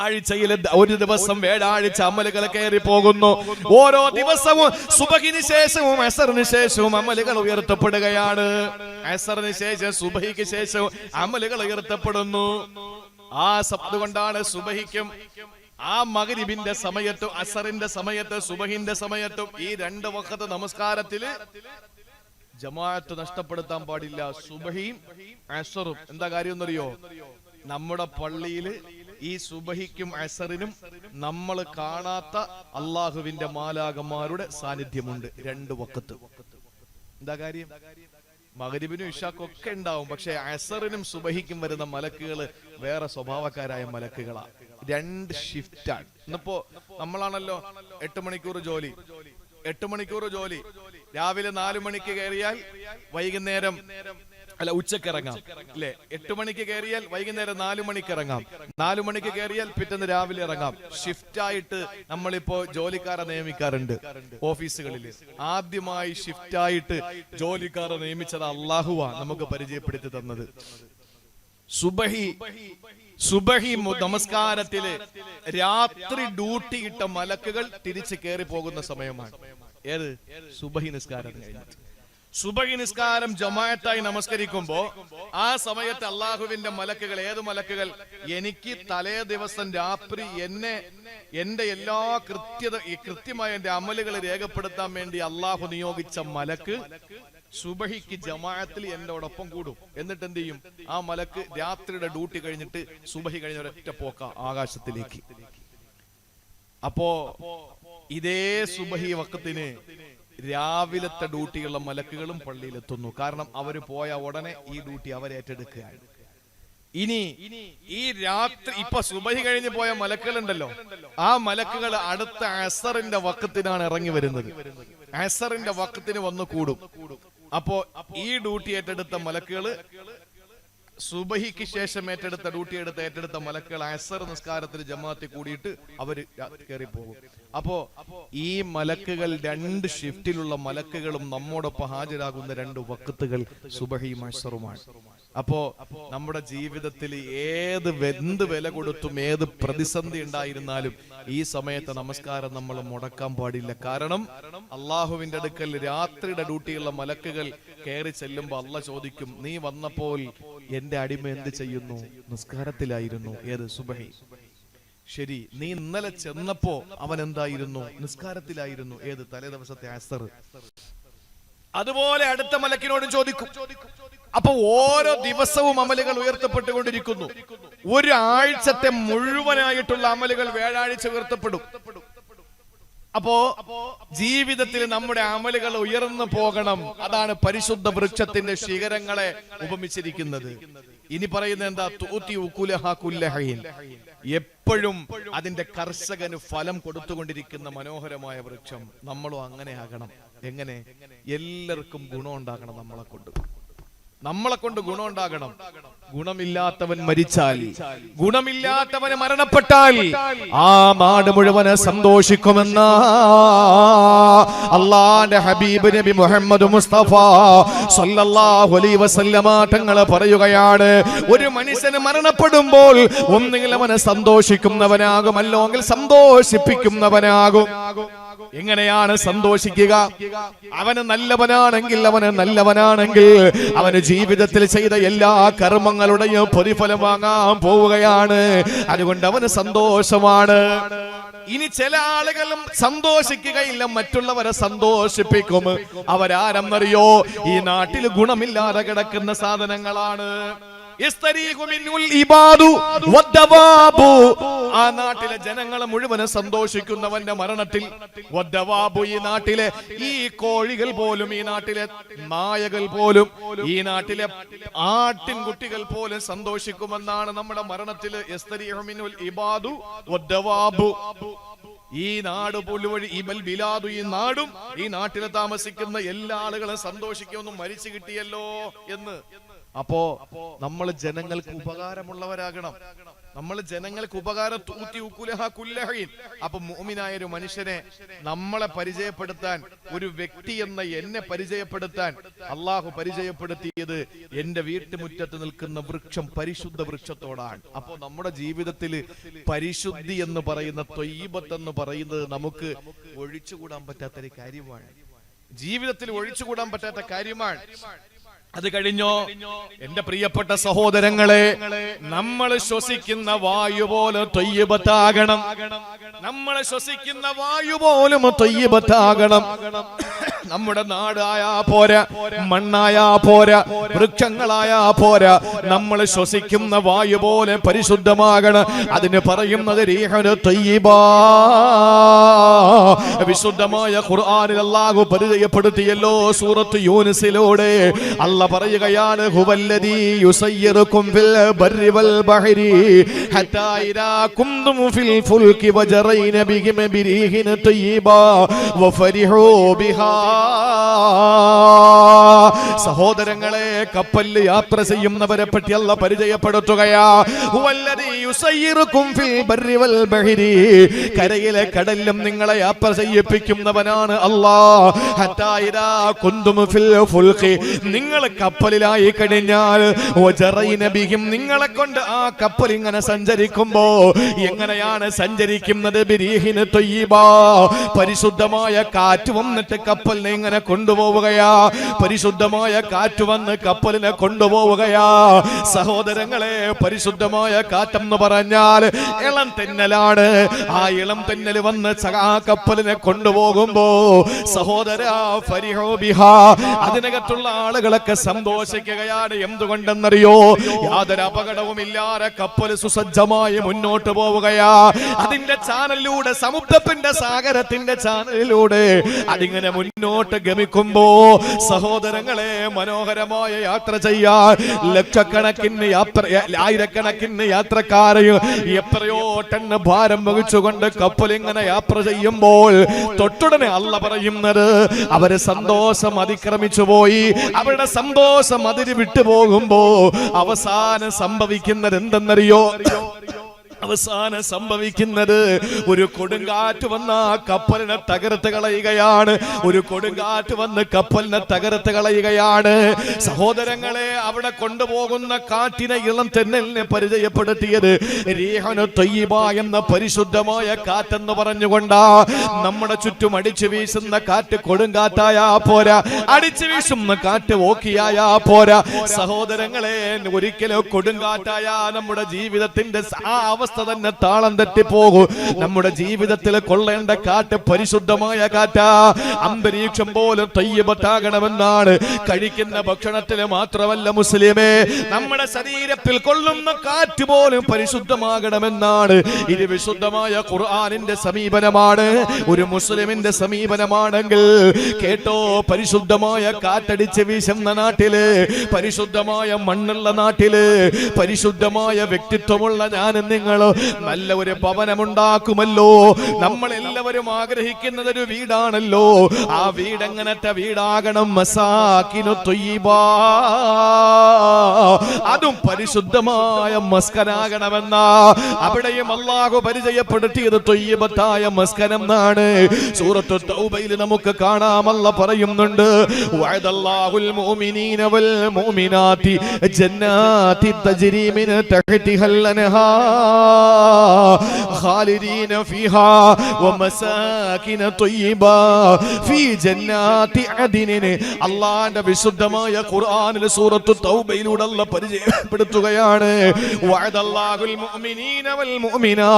ആഴ്ചയിൽ ഒരു ദിവസം വ്യാഴാഴ്ച അമലുകൾ കയറി പോകുന്നു. ഓരോ ദിവസവും സുബഹിന് ശേഷവും അസറിന് ശേഷവും അമലുകൾ ഉയർത്തപ്പെടുകയാണ്. അസറിന് ശേഷം സുബഹിക്ക് ശേഷവും അമലുകൾ ഉയർത്തപ്പെടുന്നു. അതുകൊണ്ടാണ് സുബഹിക്കും ആ മഗ്രിബിന്റെ സമയത്തും അസറിന്റെ സമയത്ത് സുബഹിന്റെ സമയത്തും ഈ രണ്ട് വഖത്ത് നമസ്കാരത്തില് ജമാഅത്ത് നഷ്ടപ്പെടുത്താൻ പാടില്ല. സുബഹിയും അസറും എന്താ കാര്യം എന്നറിയോ? നമ്മുടെ പള്ളിയില് ഈ സുബഹിക്കും അസറിനും നമ്മൾ കാണാത്ത അള്ളാഹുവിന്റെ മാലാകന്മാരുടെ സാന്നിധ്യമുണ്ട്. രണ്ട് വഖത്ത്. എന്താ കാര്യം? മഗ്രിബിനും ഇശാക്കും ഒക്കെ ഉണ്ടാവും, പക്ഷെ അസറിനും സുബഹിക്കും വരുന്ന മലക്കുകൾ വേറെ സ്വഭാവക്കാരായ മലക്കുകളാ. രണ്ട് ഷിഫ്റ്റാണ്. ഇന്നിപ്പോ നമ്മളാണല്ലോ 8 മണിക്കൂർ ജോലി, 8 മണിക്കൂർ ജോലി. രാവിലെ 4 മണിക്ക് കയറിയാൽ വൈകുന്നേരം ഉച്ചക്ക് ഇറങ്ങാം അല്ലെ? 8 മണിക്ക് കയറിയാൽ വൈകുന്നേരം 4 മണിക്ക് ഇറങ്ങാം. 4 മണിക്ക് കയറിയാൽ പിറ്റേന്ന് രാവിലെ ഇറങ്ങാം. ഷിഫ്റ്റ് ആയിട്ട് നമ്മളിപ്പോ ജോലിക്കാരെ നിയമിക്കാറുണ്ട് ഓഫീസുകളിൽ. ആദ്യമായി ഷിഫ്റ്റ് ആയിട്ട് ജോലിക്കാരെ നിയമിച്ചത് അല്ലാഹുവാ നമുക്ക് പരിചയപ്പെടുത്തി തന്നത്. സുബഹി നമസ്കാരത്തില് രാത്രി ഡ്യൂട്ടി ഇട്ട മലക്കുകൾ തിരിച്ച് കയറി പോകുന്ന സമയമാണ്. ഏത്? സുബഹി നിസ്കാരം കഴിഞ്ഞിട്ട്. സുബഹി നിസ്കാരം ജമാഅത്തായി നമസ്കരിക്കുമ്പോ ആ സമയത്ത് അള്ളാഹുവിന്റെ മലക്കുകൾ, ഏത് മലക്കുകൾ? എനിക്ക് തലേ ദിവസം രാത്രി എന്റെ എല്ലാ കൃത്യമായ എന്റെ അമലുകൾ രേഖപ്പെടുത്താൻ വേണ്ടി അള്ളാഹു നിയോഗിച്ച മലക്ക് സുബഹിക്ക് ജമാഅത്തിൽ എന്നോടൊപ്പം കൂടും. എന്നിട്ട് എന്ത് ചെയ്യും? ആ മലക്ക് രാത്രിയുടെ ഡ്യൂട്ടി കഴിഞ്ഞിട്ട് സുബഹി കഴിഞ്ഞ ഒരൊറ്റ പോക്ക ആകാശത്തിലേക്ക്. അപ്പോ ഇതേ സുബഹി വഖത്തിന് രാവിലത്തെ ഡ്യൂട്ടിയുള്ള മലക്കുകളും പള്ളിയിലെത്തുന്നു. കാരണം അവര് പോയ ഉടനെ ഈ ഡ്യൂട്ടി അവരേറ്റെടുക്കുകയാണ്. ഇനി ഈ രാത്രി ഇപ്പൊ സുബഹി കഴിഞ്ഞ് പോയ മലക്കുകളുണ്ടല്ലോ, ആ മലക്കുകൾ അടുത്ത അസറിന്റെ വക്കത്തിനാണ് ഇറങ്ങി വരുന്നത്. അസറിന്റെ വക്കത്തിന് വന്ന് കൂടും. അപ്പോ ഈ ഡ്യൂട്ടി ഏറ്റെടുത്ത മലക്കുകള്, സുബഹിക്ക് ശേഷം ഏറ്റെടുത്ത മലക്കുകൾ അസർ നിസ്കാരത്തിന് ജമാഅത്തിൽ കൂടിയിട്ട് അവര് കയറി പോകും. അപ്പോ ഈ മലക്കുകൾ 2 ഷിഫ്റ്റിലുള്ള മലക്കുകളും നമ്മോടൊപ്പം ഹാജരാകുന്ന 2 വഖത്തുകൾ സുബഹിയും അസറുമാണ്. അപ്പോ നമ്മുടെ ജീവിതത്തിൽ എന്ത് വില കൊടുത്തും ഏത് പ്രതിസന്ധി ഉണ്ടായിരുന്നാലും ഈ സമയത്ത് നമസ്കാരം നമ്മൾ മുടക്കാൻ പാടില്ല. കാരണം അള്ളാഹുവിന്റെ അടുക്കൽ രാത്രിയുടെ ഡ്യൂട്ടിയുള്ള മലക്കുകൾ കയറി ചെല്ലുമ്പോ അള്ളാഹ് ചോദിക്കും, നീ വന്നപ്പോൾ എന്റെ അടിമ എന്ത് ചെയ്യുന്നു? നിസ്കാരത്തിലായിരുന്നു. ഏത്? സുബഹി. ശരി, നീ ഇന്നലെ ചെന്നപ്പോ അവൻ എന്തായിരുന്നു? നിസ്കാരത്തിലായിരുന്നു. ഏത്? തലേ ദിവസത്തെ അസർ. അതുപോലെ അടുത്ത മലക്കിനോടും ചോദിക്കും. അപ്പൊ ഓരോ ദിവസവും അമലുകൾ ഉയർത്തപ്പെട്ടുകൊണ്ടിരിക്കുന്നു. ഒരു ആഴ്ചത്തെ മുഴുവനായിട്ടുള്ള അമലുകൾ വ്യാഴാഴ്ച ഉയർത്തപ്പെടും. അപ്പോ ജീവിതത്തിൽ നമ്മുടെ അമലുകൾ ഉയർന്നു പോകണം. അതാണ് പരിശുദ്ധ വൃക്ഷത്തിന്റെ ശിഖരങ്ങളെ ഉപമിച്ചിരിക്കുന്നത്. ഇനി പറയുന്നത് എന്താ? തൂത്തി ഉകുലഹ കുല്ലഹീൻ. എപ്പോഴും അതിന്റെ കർഷകന് ഫലം കൊടുത്തുകൊണ്ടിരിക്കുന്ന മനോഹരമായ വൃക്ഷം. നമ്മളും അങ്ങനെ ആകണം. എങ്ങനെ? എല്ലാവർക്കും ഗുണം ഉണ്ടാകണം. നമ്മളെ കൊണ്ട് ഗുണം ഉണ്ടാകണം. ഗുണമില്ലാത്തവൻ മരിച്ചാൽ, ഗുണമില്ലാത്തവന് മരണപ്പെട്ടാൽ ആ നാട് മുഴുവന് സന്തോഷിക്കുമെന്ന അല്ലാഹുവിന്റെ ഹബീബ് നബി മുഹമ്മദ് മുസ്തഫ സല്ലല്ലാഹു അലൈഹി വസല്ലമ തങ്ങൾ പറയുകയാണ്, ഒരു മനുഷ്യന് മരണപ്പെടുമ്പോൾ ഒന്നുകിൽ അവന് സന്തോഷിക്കുന്നവനാകും, അല്ലെങ്കിൽ സന്തോഷിപ്പിക്കുന്നവനാകും. എങ്ങനെയാണ് സന്തോഷിക്കുക? അവന് നല്ലവനാണെങ്കിൽ അവന് ജീവിതത്തിൽ ചെയ്ത എല്ലാ കർമ്മങ്ങളുടെയും പ്രതിഫലം വാങ്ങാൻ പോവുകയാണ്. അതുകൊണ്ട് അവന് സന്തോഷമാണ്. ഇനി ചില ആളുകളും സന്തോഷിക്കുകയില്ല, മറ്റുള്ളവരെ സന്തോഷിപ്പിക്കും. അവരാരെന്നറിയോ? ഈ നാട്ടിൽ ഗുണമില്ലാതെ കിടക്കുന്ന സാധനങ്ങളാണ്. ആ നാട്ടിലെ ജനങ്ങളെ മുഴുവനും സന്തോഷിക്കുന്നവന്റെ മരണത്തിൽ, ഈ നാട്ടിലെ ഈ കോഴികൾ പോലും, ഈ നാട്ടിലെ നായകൾ പോലും, ഈ നാട്ടിലെ ആട്ടിൻകുട്ടികൾ പോലും സന്തോഷിക്കുമെന്നാണ് നമ്മുടെ മരണത്തിൽ. ഈ നാട് പോലുവഴി ഈ നാടും ഈ നാട്ടിൽ താമസിക്കുന്ന എല്ലാ ആളുകളും സന്തോഷിക്കുമെന്നും മരിച്ചു കിട്ടിയല്ലോ എന്ന്. അപ്പോ നമ്മൾ ജനങ്ങൾക്ക് ഉപകാരമുള്ളവരാകണം. നമ്മൾ ജനങ്ങൾക്ക് ഉപകാരം. അപ്പൊ മുഅ്മിനായ ഒരു മനുഷ്യനെ നമ്മളെ പരിചയപ്പെടുത്താൻ, ഒരു വ്യക്തി എന്നെ പരിചയപ്പെടുത്താൻ അള്ളാഹു പരിചയപ്പെടുത്തിയത് എന്റെ വീട്ടുമുറ്റത്ത് നിൽക്കുന്ന വൃക്ഷം, പരിശുദ്ധ വൃക്ഷത്തോടാണ്. അപ്പോ നമ്മുടെ ജീവിതത്തിൽ പരിശുദ്ധി എന്ന് പറയുന്ന, ത്വയ്യിബത്ത് എന്ന് പറയുന്നത് നമുക്ക് ഒഴിച്ചുകൂടാൻ പറ്റാത്തൊരു കാര്യമാണ്. ജീവിതത്തിൽ ഒഴിച്ചുകൂടാൻ പറ്റാത്ത കാര്യമാണ്. അത് കഴിഞ്ഞോ എന്റെ പ്രിയപ്പെട്ട സഹോദരങ്ങളെ, നമ്മൾ ശ്വസിക്കുന്ന വായു പോലും ത്വയ്യിബത്താകണം. നമ്മൾ ശ്വസിക്കുന്ന വായു പോലും ത്വയ്യിബത്താകണം. നമ്മുടെ നാടായാ പോരാ, മണ്ണായാ പോരാ, വൃക്ഷങ്ങളായാ പോരാ, നമ്മൾ ശ്വസിക്കുന്ന വായു പോലെ പരിശുദ്ധമാകണം. അതിന് പറയുന്നത് റീഹുൻ ത്വയ്യിബാ. വിശുദ്ധമായ ഖുർആനിൽ അല്ലാഹു പരിചയപ്പെടുത്തിയല്ലോ സൂറത്ത് യൂനുസിലൂടെ. അല്ലാഹു പറയുകയാണ്, ഹുവല്ലദീ യുസയ്യിറുകും ഫിൽ ബർരി വൽ ബഹരി ഹത്താ ഇദാ കുന്തും ഫിൽ ഫുൽകി വജറൈന ബിഹിം ബിരീഹിൻ ത്വയ്യിബാ വഫരിഹൂ ബിഹാ. സഹോദരങ്ങളെ, കപ്പലിൽ യാത്ര ചെയ്യുന്നവരെ പറ്റി അല്ലാഹു പരിചയപ്പെടുത്തുകയാ. ഹുവല്ലദീ യുസയ്യിറുകും ഫിൽ ബർരി വൽ ബഹരി. കരയിലെ കടലിലും നിങ്ങളെ യാത്ര ചെയ്യിപ്പിക്കുന്നവനാണ് അല്ലാഹ്. ഹത്താ ഇദാ കുന്തും ഫിൽ ഫുൽകി, നിങ്ങൾ കപ്പലിലായി കഴിഞ്ഞാൽ നിങ്ങളെ കൊണ്ട് ആ കപ്പൽ ഇങ്ങനെ സഞ്ചരിക്കുമ്പോ എങ്ങനെയാണ് സഞ്ചരിക്കുന്നത്? ബിരീഹിന് ത്വയ്യിബാ, പരിശുദ്ധമായ കാറ്റ് വന്നിട്ട് കപ്പലിനെ ഇങ്ങനെ കൊണ്ടുപോവുകയാ. പരിശുദ്ധമായ കാറ്റ് വന്ന് കപ്പലിനെ കൊണ്ടുപോവുകയാ. സഹോദരങ്ങളെ, പരിശുദ്ധമായ കാറ്റെന്ന് പറഞ്ഞാൽ ഇളം തെന്നലാണ്. ആ ഇളം തെന്നൽ വന്ന് ആ കപ്പലിനെ കൊണ്ടുപോകുമ്പോ സഹോദരാ ഫരിഹൂ ബിഹാ, അതിനകത്തുള്ള ആളുകളൊക്കെ സന്തോഷിക്കുകയാണ്. എന്തുകൊണ്ടെന്നറിയോ? യാതൊരു അപകടവുമില്ലാതെ കപ്പൽ സുസജ്ജമായി മുന്നോട്ട് പോവുകയാ. അതിന്റെ ചാനലിലൂടെ, സമുദ്രത്തിന്റെ സാഗരത്തിന്റെ ചാനലിലൂടെ അതിങ്ങനെ മുന്നോട്ട് ഗമിക്കുമ്പോ സഹോദരങ്ങൾ സഹോദരങ്ങളെ, മനോഹരമായ യാത്ര ചെയ്യാൻ ലക്ഷക്കണക്കിന് ആയിരക്കണക്കിന് യാത്രക്കാരെയും എത്രയോ ടണ്ണ് ഭാരം വഹിച്ചുകൊണ്ട് കപ്പൽ ഇങ്ങനെ യാത്ര ചെയ്യുമ്പോൾ തൊട്ടുടനെ അല്ല പറയുന്നത് അവര് സന്തോഷം അതിക്രമിച്ചു പോയി. അവരുടെ സന്തോഷം അതിര് വിട്ടുപോകുമ്പോ അവസാനം സംഭവിക്കുന്നത് എന്തെന്നറിയോ? അവസാനം സംഭവിക്കുന്നത് ഒരു കൊടുങ്കാറ്റ് വന്ന കപ്പലിനെ തകർത്ത് കളയുകയാണ്. ഒരു കൊടുങ്കാറ്റ് വന്ന് കപ്പലിനെ തകർത്ത് കളയുകയാണ്. സഹോദരങ്ങളെ, അവിടെ കൊണ്ടുപോകുന്ന കാറ്റിനെ ഇളം തെന്നലിനെ പരിചയപ്പെടുത്തിയത് റീഹനു തയ്യിബ എന്ന പരിശുദ്ധമായ കാറ്റെന്ന് പറഞ്ഞുകൊണ്ടാ. നമ്മുടെ ചുറ്റും അടിച്ചു വീശുന്ന കാറ്റ് കൊടുങ്കാറ്റായാ പോരാ, അടിച്ചു വീശുന്ന കാറ്റ് ഓക്കിയായാ പോരാ. സഹോദരങ്ങളെ, ഒരിക്കലും കൊടുങ്കാറ്റായ നമ്മുടെ ജീവിതത്തിന്റെ അവസ്ഥ തന്നെ താളം തെറ്റിപ്പോകും. നമ്മുടെ ജീവിതത്തിൽ കൊള്ളേണ്ട കാറ്റ് പരിശുദ്ധമായ കാറ്റാ. അന്തരീക്ഷം പോലും തയ്യിബത്താകണമെന്നാണ്. കഴിക്കുന്ന ഭക്ഷണത്തിൽ മാത്രമല്ല മുസ്ലിമേ, നമ്മുടെ ശരീരത്തിൽ കൊള്ളുന്ന കാറ്റ് പോലും പരിശുദ്ധമാകണമെന്നാണ്. ഇത് വിശുദ്ധമായ ഖുർആനിന്റെ സമീപനമാണ്. ഒരു മുസ്ലിമിന്റെ സമീപനമാണെങ്കിൽ കേട്ടോ, പരിശുദ്ധമായ കാറ്റടിച്ച് വീശുന്ന നാട്ടില്, പരിശുദ്ധമായ മണ്ണുള്ള നാട്ടില്, പരിശുദ്ധമായ വ്യക്തിത്വമുള്ള ഞാനും നിങ്ങൾ നല്ല ഒരു ഭവനമുണ്ടാക്കുമല്ലോ. നമ്മൾ എല്ലാവരും ആഗ്രഹിക്കുന്നത് ഒരു വീടാണല്ലോ. ആ വീട് എങ്ങനത്തെ വീടാകണം? മസാകിനു ത്വയ്യിബ, അതും പരിശുദ്ധമായ മസ്കനാകണമെന്ന അവിടെയും അല്ലാഹു പരിചയപ്പെടുത്തിയത് ത്വയ്യിബത്തായ മസ്കനം എന്നാണ്. സൂറത്തു തൗബയിൽ നമുക്ക് കാണാം, അല്ലാഹു പറയുന്നുണ്ട്, വഅദല്ലാഹുൽ മുഅ്മിനീന വൽ മുഅ്മിനാതി ജന്നാതി തജ്രി മിൻ തഹ്തിഹൽ അൻഹാർ خالدين فيها ومساكن طيبة في جنات عدن. അല്ലാഹുവിന്റെ വിശുദ്ധമായ ഖുർആനിലെ സൂറത്തു തൗബയിലൂടെ അല്ലാഹു പരിചയപ്പെടുത്തുകയാണ്, വഅദല്ലാഹുൽ മുഅ്മിനീന വൽ മുഅ്മിനാ,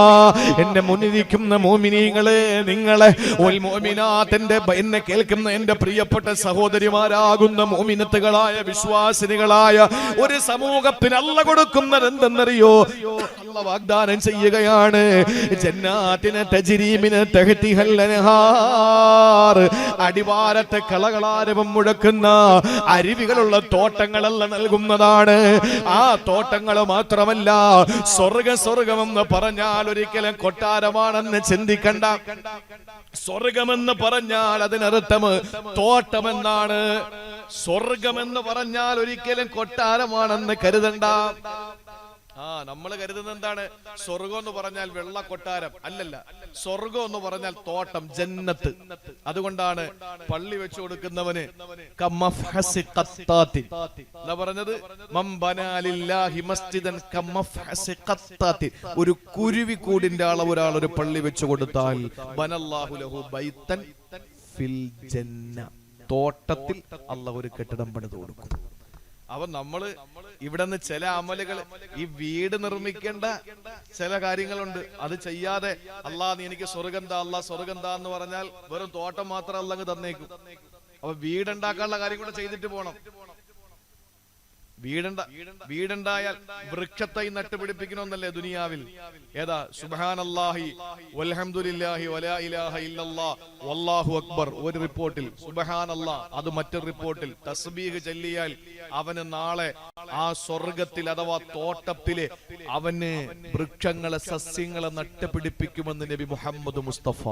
എന്നെ മുന്നിരിക്കുന്ന മുഅ്മിനീങ്ങളെ, നിങ്ങളെ വൽ മുഅ്മിനാത്ത്, എന്നെ കേൾക്കുന്ന എന്റെ പ്രിയപ്പെട്ട സഹോദരിമാരാകുന്ന മുഅ്മിനത്തുകളായ വിശ്വാസിനികളായ ഒരു സമൂഹത്തിന് അല്ലാഹു കൊടുക്കുന്നത് എന്തെന്നറിയോ? അല്ലാഹു വാഗ്ദാനം ചെയ്യുകയാണ്, ജന്നാത്തിന തജ്രി മിൻ തഹ്തിഹൽ അൻഹാർ, അടിവാരത്തെ കളകളാരവം മുഴക്കുന്ന അരുവികളുള്ള തോട്ടങ്ങളെല്ലാം നൽകുന്നതാണ്. ആ തോട്ടങ്ങൾ മാത്രമല്ല, സ്വർഗമെന്ന് പറഞ്ഞാൽ ഒരിക്കലും കൊട്ടാരമാണെന്ന് ചിന്തിക്കണ്ട. സ്വർഗമെന്ന് പറഞ്ഞാൽ അതിനർത്ഥം തോട്ടമെന്നാണ്. സ്വർഗമെന്ന് പറഞ്ഞാൽ ഒരിക്കലും കൊട്ടാരമാണെന്ന് കരുതണ്ട. നമ്മൾ കരുതുന്നത് എന്താണ്? സ്വർഗം എന്ന് പറഞ്ഞാൽ വെള്ള കൊട്ടാരം. അല്ലല്ല, സ്വർഗം എന്ന് പറഞ്ഞാൽ തോട്ടം, ജന്നത്ത്. അതുകൊണ്ടാണ് പള്ളി വെച്ചു കൊടുക്കുന്നവന് എന്താ പറഞ്ഞത്? ഒരു കുരുവിക്കൂടിന്റെ അളവ് ഒരാൾ ഒരു പള്ളി വെച്ചു കൊടുത്താൽ ബനല്ലാഹു ലഹു ബൈതൻ ഫിൽ ജന്ന, തോട്ടത്തിൽ അല്ലാഹു ഒരു കെട്ടിടം പണിത് കൊടുക്കും. അപ്പൊ നമ്മള് ഇവിടെ നിന്ന് ചില അമലുകൾ, ഈ വീട് നിർമ്മിക്കേണ്ട ചില കാര്യങ്ങളുണ്ട്, അത് ചെയ്യാതെ അല്ലാഹ് നീ എനിക്ക് സ്വർഗം താ, അല്ലാഹ് സ്വർഗം താ എന്ന് പറഞ്ഞാൽ വെറും തോട്ടം മാത്രം അല്ലാഹ് തന്നേക്കും. അപ്പൊ വീടുണ്ടാക്കാനുള്ള കാര്യം കൂടെ ചെയ്തിട്ട് പോണം. വീടുണ്ടായാൽ വൃക്ഷത്തൈ നട്ടുപിടിപ്പിക്കണമെന്നല്ലേ ദുനിയാവിൽ? ഏതാ? സുബ്ഹാനല്ലാഹി വൽഹംദുലില്ലാഹി വലാ ഇലാഹ ഇല്ലല്ലാഹ് വല്ലാഹു അക്ബർ ഒരു റിപ്പോർട്ടിൽ, സുബ്ഹാനല്ലാഹ് അത് മറ്റൊരു റിപ്പോർട്ടിൽ. തസ്ബീഹ് ചൊല്ലിയാൽ അവന് നാളെ ആ സ്വർഗത്തിൽ അഥവാ തോട്ടത്തില് അവന് വൃക്ഷങ്ങളെ, സസ്യങ്ങളെ നട്ടുപിടിപ്പിക്കുമെന്ന് നബി മുഹമ്മദ് മുസ്തഫ.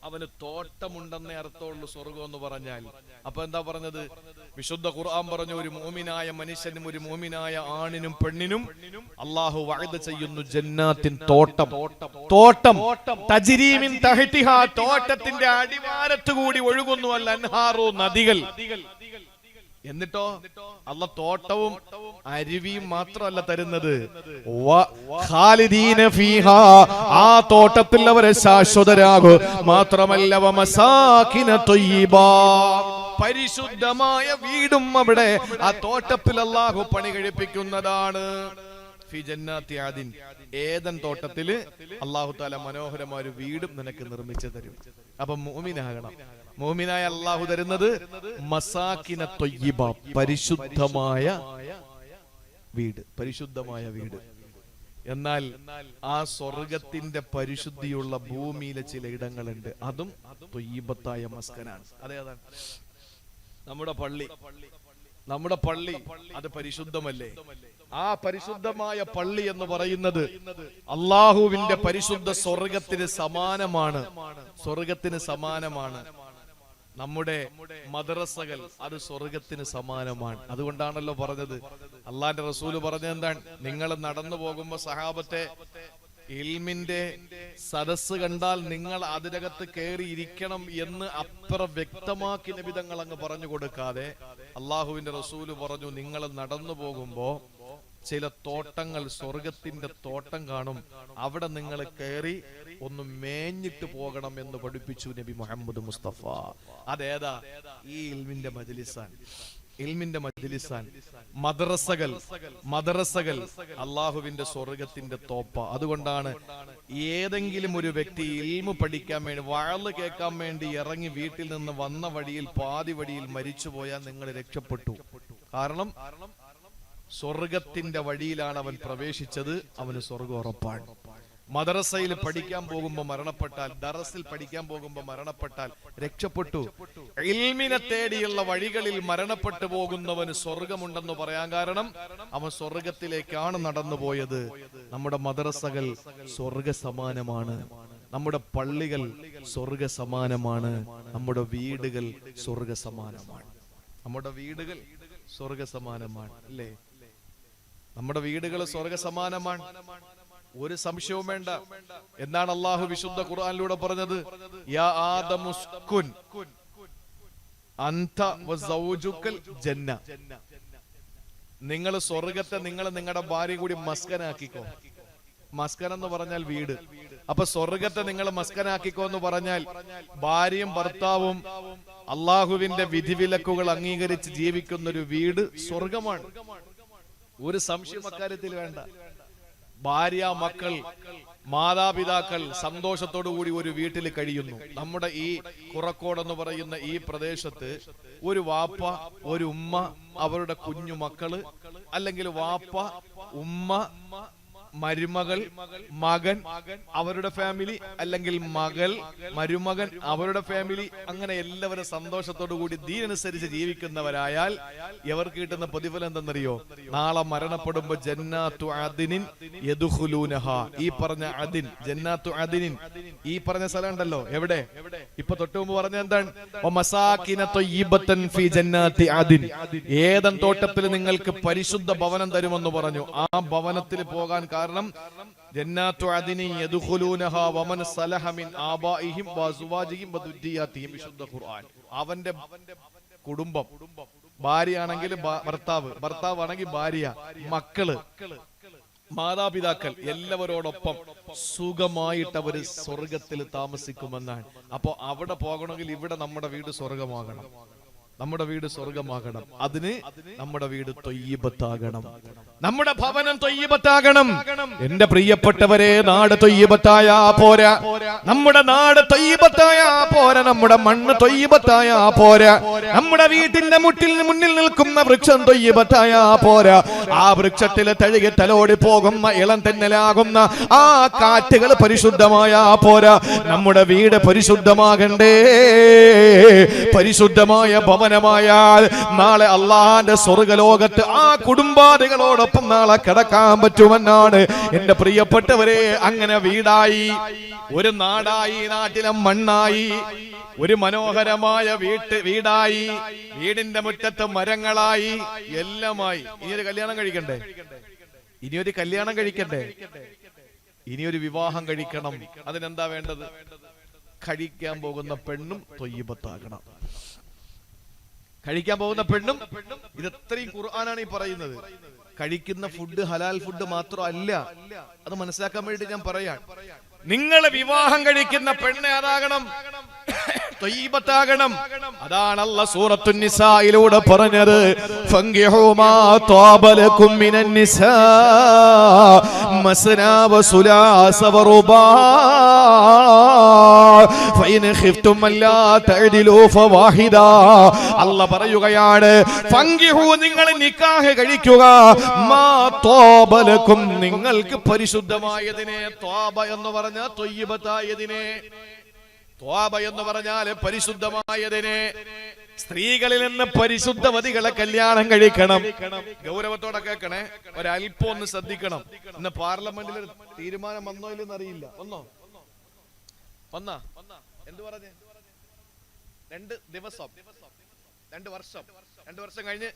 അവന് തോട്ടമുണ്ടെന്നേ അർത്ഥമുള്ളൂ സ്വർഗം എന്ന് പറഞ്ഞാൽ. അപ്പൊ എന്താ പറഞ്ഞത്? വിശുദ്ധ ഖുർആൻ പറഞ്ഞു, ഒരു മുഅ്മിനായ മനുഷ്യനും ഒരു മുഅ്മിനായ ആണിനും പെണ്ണിനും അല്ലാഹു വഅദ ചെയ്യുന്നു ജന്നാത്തിൻ, തോട്ടം. തജ്രി മിൻ തഹ്തിഹാ, തോട്ടത്തിന്റെ അടിവാരത്ത് കൂടി ഒഴുകുന്നു അൽ അൻഹാറു, നദികൾ. എന്നിട്ടോ അല്ലാഹ് തോട്ടവും അരുവിയും മാത്രമല്ല തരുന്നത്, ഖാലിദീന ഫീഹാ, ആ തോട്ടത്തിൽ അവരെ ശാശ്വതരാകും. മാത്രമല്ല വമസാകിന ത്വയ്യിബാ, പരിശുദ്ധമായ വീടും അവിടെ ആ തോട്ടത്തിൽ അല്ലാഹു പണി കഴിപ്പിക്കുന്നതാണ്. ഫി ജന്നാത്തി ആദിൻ, ഏദൻ തോട്ടത്തില് അല്ലാഹു തആല മനോഹരമായ ഒരു വീടും നിനക്ക് നിർമ്മിച്ചു തരും. അപ്പൊ മുഅ്മിനാകണം. മുഅ്മിനായ അല്ലാഹു തരുന്നത് മസാകിന ത്വയ്യിബ, പരിശുദ്ധമായ വീട്, പരിശുദ്ധമായ വീട്. എന്നാൽ ആ സ്വർഗത്തിന്റെ പരിശുദ്ധിയുള്ള ഭൂമിയിലെ ചില ഇടങ്ങളുണ്ട്, അതും ത്വയ്യിബത്തായ മസ്കനാണ്. അതേതാണ്? നമ്മുടെ പള്ളി അത് പരിശുദ്ധമല്ലേ? ആ പരിശുദ്ധമായ പള്ളി എന്ന് പറയുന്നത് അള്ളാഹുവിന്റെ പരിശുദ്ധ സ്വർഗത്തിന് സമാനമാണ്. നമ്മുടെ മദ്രസകൾ അത് സ്വർഗത്തിന് സമാനമാണ്. അതുകൊണ്ടാണല്ലോ പറഞ്ഞത്, അള്ളാന്റെ റസൂല് പറഞ്ഞത് എന്താണ്? നിങ്ങൾ നടന്നു പോകുമ്പോ സഹാബത്തെ, ഇൽമിന്റെ സദസ് കണ്ടാൽ നിങ്ങൾ അതിനകത്ത് കയറി ഇരിക്കണം എന്ന് അത്ര വ്യക്തമാക്കി നബി തങ്ങൾ അങ്ങ് പറഞ്ഞു കൊടുക്കാതെ അള്ളാഹുവിന്റെ റസൂല് പറഞ്ഞു, നിങ്ങൾ നടന്നു പോകുമ്പോ ചില തോട്ടങ്ങൾ, സ്വർഗത്തിന്റെ തോട്ടം കാണും, അവിടെ നിങ്ങൾ കയറി ഒന്ന് മേഞ്ഞിട്ട് പോകണം എന്ന് പഠിപ്പിച്ചു നബി മുഹമ്മദ് മുസ്തഫ. അതേതാ? ഈ ഇൽമിന്റെ മജ്ലിസാൻ. മദ്രസകൾ അള്ളാഹുവിന്റെ സ്വർഗത്തിന്റെ തോപ്പ. അതുകൊണ്ടാണ് ഏതെങ്കിലും ഒരു വ്യക്തി ഇൽമു പഠിക്കാൻ വേണ്ടി, വഅള് കേൾക്കാൻ വേണ്ടി ഇറങ്ങി വീട്ടിൽ നിന്ന് വന്ന വഴിയിൽ പാതി വഴിയിൽ മരിച്ചുപോയാൽ നിങ്ങൾ രക്ഷപ്പെട്ടു. കാരണം സ്വർഗത്തിന്റെ വഴിയിലാണ് അവൻ പ്രവേശിച്ചത്, അവന് സ്വർഗം ഉറപ്പാണ്. മദ്രസയിൽ പഠിക്കാൻ പോകുമ്പോ മരണപ്പെട്ടാൽ, ദറസിൽ പഠിക്കാൻ പോകുമ്പോ മരണപ്പെട്ടാൽ രക്ഷപ്പെട്ടു. ഇൽമിനെ തേടിയുള്ള വഴികളിൽ മരണപ്പെട്ടു പോകുന്നവന് സ്വർഗമുണ്ടെന്ന് പറയാൻ കാരണം അവൻ സ്വർഗത്തിലേക്കാണ് നടന്നുപോയത്. നമ്മുടെ മദ്രസകൾ സ്വർഗ സമാനമാണ്, നമ്മുടെ പള്ളികൾ സ്വർഗ സമാനമാണ്, നമ്മുടെ വീടുകൾ സ്വർഗ സമാനമാണ്. അല്ലേ? നമ്മുടെ വീടുകൾ സ്വർഗ സമാനമാണ്, ഒരു സംശയവും വേണ്ട. എന്നാണ് അള്ളാഹു വിശുദ്ധ ഖുർആനിലൂടെ പറഞ്ഞത്? യാ ആദമുസ്കുൻ അൻത വസൗജുകൽ ജന്ന. നിങ്ങൾ സ്വർഗത്തെ നിങ്ങളുടെ ഭാര്യ കൂടി മസ്കനാക്കിക്കോ. മസ്കൻ എന്ന് പറഞ്ഞാൽ വീട്. അപ്പൊ സ്വർഗത്തെ നിങ്ങൾ മസ്കനാക്കിക്കോ എന്ന് പറഞ്ഞാൽ ഭാര്യയും ഭർത്താവും അള്ളാഹുവിന്റെ വിധിവിലക്കുകൾ അംഗീകരിച്ച് ജീവിക്കുന്ന ഒരു വീട് സ്വർഗമാണ്. ഒരു സംശയം അക്കാര്യത്തിൽ വേണ്ട. ഭാര്യ, മക്കൾ, മാതാപിതാക്കൾ സന്തോഷത്തോടു കൂടി ഒരു വീട്ടിൽ കഴിയുന്നു. നമ്മുടെ ഈ കുറക്കോട് എന്ന് പറയുന്ന ഈ പ്രദേശത്ത് ഒരു വാപ്പ, ഒരു ഉമ്മ, അവരുടെ കുഞ്ഞു മക്കള്, അല്ലെങ്കിൽ വാപ്പ, ഉമ്മ, മരുമകൾ, മകൻ, അവരുടെ ഫാമിലി, അല്ലെങ്കിൽ മകൾ, മരുമകൻ, അവരുടെ ഫാമിലി, അങ്ങനെ എല്ലാവരും സന്തോഷത്തോടു കൂടി ദീനനുസരിച്ച് ജീവിക്കുന്നവരായാൽ ഇവർക്ക് കിട്ടുന്ന പ്രതിഫലം എന്തെന്നറിയോ? നാളെ മരണപ്പെടുമ്പോ ജന്നാത്തു അദിനിൻ യദ്ഖുലൂനഹ. ഈ പറഞ്ഞ അദിൻ, ജന്നാത്തു അദിനിൻ, ഈ പറഞ്ഞ സ്ഥലം ഉണ്ടല്ലോ, എവിടെ? ഇപ്പൊ തൊട്ട് മുമ്പ് പറഞ്ഞ എന്താണ്? വമസാകിന ത്വയ്യിബതൻ ഫീ ജന്നാത്തി അദിൻ. ഏദൻ തോട്ടത്തിൽ നിങ്ങൾക്ക് പരിശുദ്ധ ഭവനം തരുമെന്ന് പറഞ്ഞു. ആ ഭവനത്തിൽ പോകാൻ കാരണം ജന്നാത്തു അദിനി യദ്ഖുലൂനഹ വമൻ സലഹ മിൻ ആബാഇഹിം വസുവാജിഹിം വദുരിയാതിഹിം. വിശുദ്ധ ഖുർആൻ. അവന്റെ കുടുംബം, ഭാര്യയാണെങ്കിൽ ഭർത്താവാണെങ്കിൽ ഭാര്യ, മക്കള്, മാതാപിതാക്കൾ എല്ലാവരോടൊപ്പം സുഖമായിട്ട് അവര് സ്വർഗത്തിൽ താമസിക്കുമെന്നാണ്. അപ്പൊ അവിടെ പോകണമെങ്കിൽ ഇവിടെ നമ്മുടെ വീട് സ്വർഗമാകണം. അതിന് നമ്മുടെ വീട് ത്വയ്യിബത്താകണം, നമ്മുടെ ഭവനം ത്വയ്യിബത്താകണം. എന്റെ പ്രിയപ്പെട്ടവരെ, നാട് ത്വയ്യിബത്തായ പോരാ, നമ്മുടെ നാട് ത്വയ്യിബത്തായ പോരാ, നമ്മുടെ മണ്ണ് ത്വയ്യിബത്തായ പോരാ, നമ്മുടെ വീട്ടിന്റെ മുന്നിൽ നിൽക്കുന്ന വൃക്ഷം ത്വയ്യിബത്തായ പോരാ, ആ വൃക്ഷത്തിൽ തഴുകി തലോടി പോകുന്ന ഇളം തെന്നലാകുന്ന ആ കാറ്റുകൾ പരിശുദ്ധമായ പോരാ. നമ്മുടെ വീട് പരിശുദ്ധമാകണ്ടേ. പരിശുദ്ധമായ ഭവനമായാൽ നാളെ അള്ളാന്റെ സ്വർഗലോകത്ത് ആ കുടുംബാദികളോടൊപ്പം നാളെ കിടക്കാൻ പറ്റുമെന്നാണ്. എന്റെ പ്രിയപ്പെട്ടവരെ, അങ്ങനെ വീടായി, ഒരു നാടായി, നാട്ടിലെ മണ്ണായി, ഒരു മനോഹരമായ വീടായി, വീടിന്റെ മുറ്റത്ത് മരങ്ങളായി, എല്ലാമായി. ഇനിയൊരു കല്യാണം കഴിക്കണ്ടേ? ഇനിയൊരു വിവാഹം കഴിക്കണം. അതിനെന്താ വേണ്ടത്? കഴിക്കാൻ പോകുന്ന പെണ്ണും ത്വയ്യിബത്താകണം. ഇത് എത്രയും ഖുർആനാണ് ഈ പറയുന്നത്. കഴിക്കുന്ന ഫുഡ് ഹലാൽ ഫുഡ് മാത്രമല്ല, അത് മനസ്സിലാക്കാൻ വേണ്ടി ഞാൻ പറയാം. നിങ്ങൾ വിവാഹം കഴിക്കുന്ന പെണ്ണ് അതാകണം, ത്വയ്യിബത്താകണം. അതാണ് അല്ലാഹ് സൂറത്തുൻ നിസായിലൂടെ പറഞ്ഞത്, ഫൻകിഹൂ മാ ത്വാബ ലക്കും മിനൻ നിസാ മസ്നാ വസുലാസ വറുബാ ഫഇൻ ഖിഫ്തും അല്ലാ തഅദിലൂ ഫവാഹിദ. അല്ലാഹ് പറയുകയാണ്, ഫൻകിഹൂ, നിങ്ങൾ നിക്കാഹ് കഴിക്കുക, മാ ത്വാബ ലക്കും, നിങ്ങൾക്ക് പരിശുദ്ധമായതിനെ. ത്വാബ എന്ന് പറഞ്ഞാൽ ത്വയ്യിബത്തായതിനെ, ത്വാബ എന്ന് പറഞ്ഞാൽ പരിശുദ്ധമായതിനെ. സ്ത്രീകളിൽ നിന്ന് പരിശുദ്ധവതികളെ കല്യാണം കഴിക്കണം. ഗൗരവത്തോടെ കേൾക്കണേ, ഒരല്പം ഒന്ന് ശ്രദ്ധിക്കണം. ഇന്ന് പാർലമെന്റിൽ തീരുമാനം വന്നോ ഇല്ലെന്ന് അറിയില്ല. വന്നാ എന്ത് പറഞ്ഞേ? 2 ദിവസം 2 വർഷം 2 വർഷം കഴിഞ്ഞ്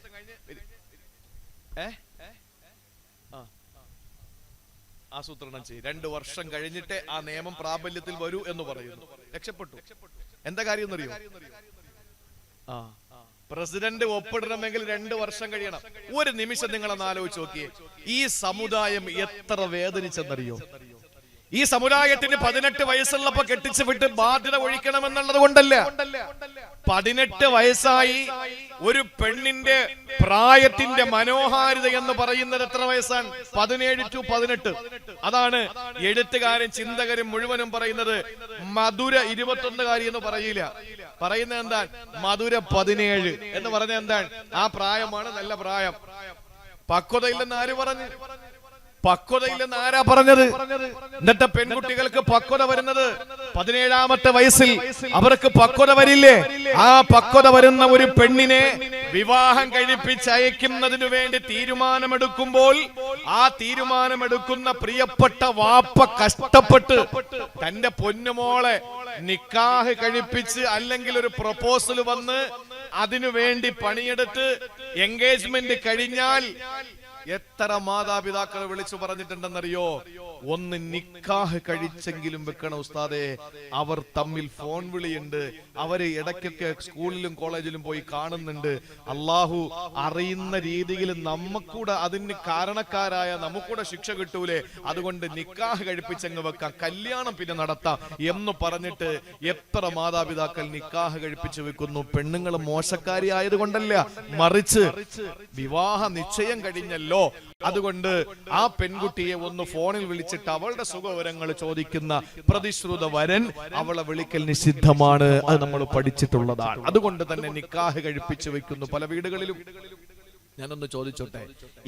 ആസൂത്രണം ചെയ്യും. 2 വർഷം കഴിഞ്ഞിട്ട് ആ നിയമം പ്രാബല്യത്തിൽ വരൂ എന്ന് പറയുന്നു. രക്ഷപ്പെട്ടു. എന്താ കാര്യം എന്നറിയോ? പ്രസിഡന്റ് ഒപ്പിടണമെങ്കിൽ 2 വർഷം കഴിയണം. ഒരു നിമിഷം നിങ്ങളൊന്ന് ആലോചിച്ച് നോക്കിയേ, ഈ സമുദായം എത്ര വേദനിച്ചെന്നറിയോ? ഈ സമുദായത്തിന് 18 വയസ്സുള്ളപ്പോ കെട്ടിച്ചു വിട്ട് ബാധ്യത ഒഴിക്കണമെന്നുള്ളത് കൊണ്ടല്ല. 18 വയസ്സായി ഒരു പെണ്ണിന്റെ പ്രായത്തിന്റെ മനോഹാരിത എന്ന് പറയുന്നത് എത്ര വയസ്സാണ്? 17 to 18. അതാണ് എഴുത്തുകാരും ചിന്തകരും മുഴുവനും പറയുന്നത്. മധുര 21കാരി എന്ന് പറയില്ല, പറയുന്നത് എന്താണ്? മധുര 17 എന്ന് പറഞ്ഞ എന്താണ്? ആ പ്രായമാണ് നല്ല പ്രായം. പക്വതയില്ലെന്ന് ആര് പറഞ്ഞു? പക്വതയില്ലെന്ന് ആരാ പറഞ്ഞത്? ഇന്നത്തെ പെൺകുട്ടികൾക്ക് പക്വത വരുന്നത് 17ാമത്തെ വയസ്സിൽ. അവർക്ക് പക്വത വരില്ലേ? ആ പക്വത വരുന്ന ഒരു പെണ്ണിനെ വിവാഹം കഴിപ്പിച്ചയക്കുന്നതിനു വേണ്ടി തീരുമാനമെടുക്കുമ്പോൾ ആ തീരുമാനമെടുക്കുന്ന പ്രിയപ്പെട്ട വാപ്പ കഷ്ടപ്പെട്ട് തന്റെ പൊന്നുമോളെ നിക്കാഹ് കഴിപ്പിച്ച് അല്ലെങ്കിൽ ഒരു പ്രൊപ്പോസൽ വന്ന് അതിനു വേണ്ടി പണിയെടുത്ത് എൻഗേജ്മെന്റ് കഴിഞ്ഞാൽ എത്ര മാതാപിതാക്കൾ വിളിച്ചു പറഞ്ഞിട്ടുണ്ടെന്നറിയോ? ഒന്ന് നിക്കാഹ് കഴിച്ചെങ്കിലും വെക്കണം ഉസ്താദേ. അവർ തമ്മിൽ ഫോൺ വിളിയുണ്ട്, അവര് ഇടയ്ക്കൊക്കെ സ്കൂളിലും കോളേജിലും പോയി കാണുന്നുണ്ട്. അള്ളാഹു അറിയുന്ന രീതിയിൽ നമുക്കൂടെ അതിന് കാരണക്കാരായ നമുക്കൂടെ ശിക്ഷ കിട്ടൂലേ, അതുകൊണ്ട് നിക്കാഹ് കഴിപ്പിച്ചങ്ങ് വെക്കാം, കല്യാണം പിന്നെ നടത്താം എന്ന് പറഞ്ഞിട്ട് എത്ര മാതാപിതാക്കൾ നിക്കാഹ് കഴിപ്പിച്ചു വെക്കുന്നു. പെണ്ണുങ്ങൾ മോശക്കാരി ആയതുകൊണ്ടല്ല, മറിച്ച് വിവാഹ നിശ്ചയം കഴിഞ്ഞല്ലോ. അതുകൊണ്ട് ആ പെൺകുട്ടിയെ ഒന്ന് ഫോണിൽ വിളിച്ചിട്ട് അവളുടെ സുഖവിവരങ്ങൾ ചോദിക്കുന്ന പ്രതിശ്രുത വരൻ അവളെ വിളിക്കൽ നിഷിദ്ധമാണ്. അത് നമ്മൾ പഠിച്ചിട്ടുള്ളതാണ്. അതുകൊണ്ട് തന്നെ നിക്കാഹ് കഴിപ്പിച്ചു വെക്കുന്നു പല വീടുകളിലും. ഞാനൊന്ന് ചോദിച്ചോട്ടെ,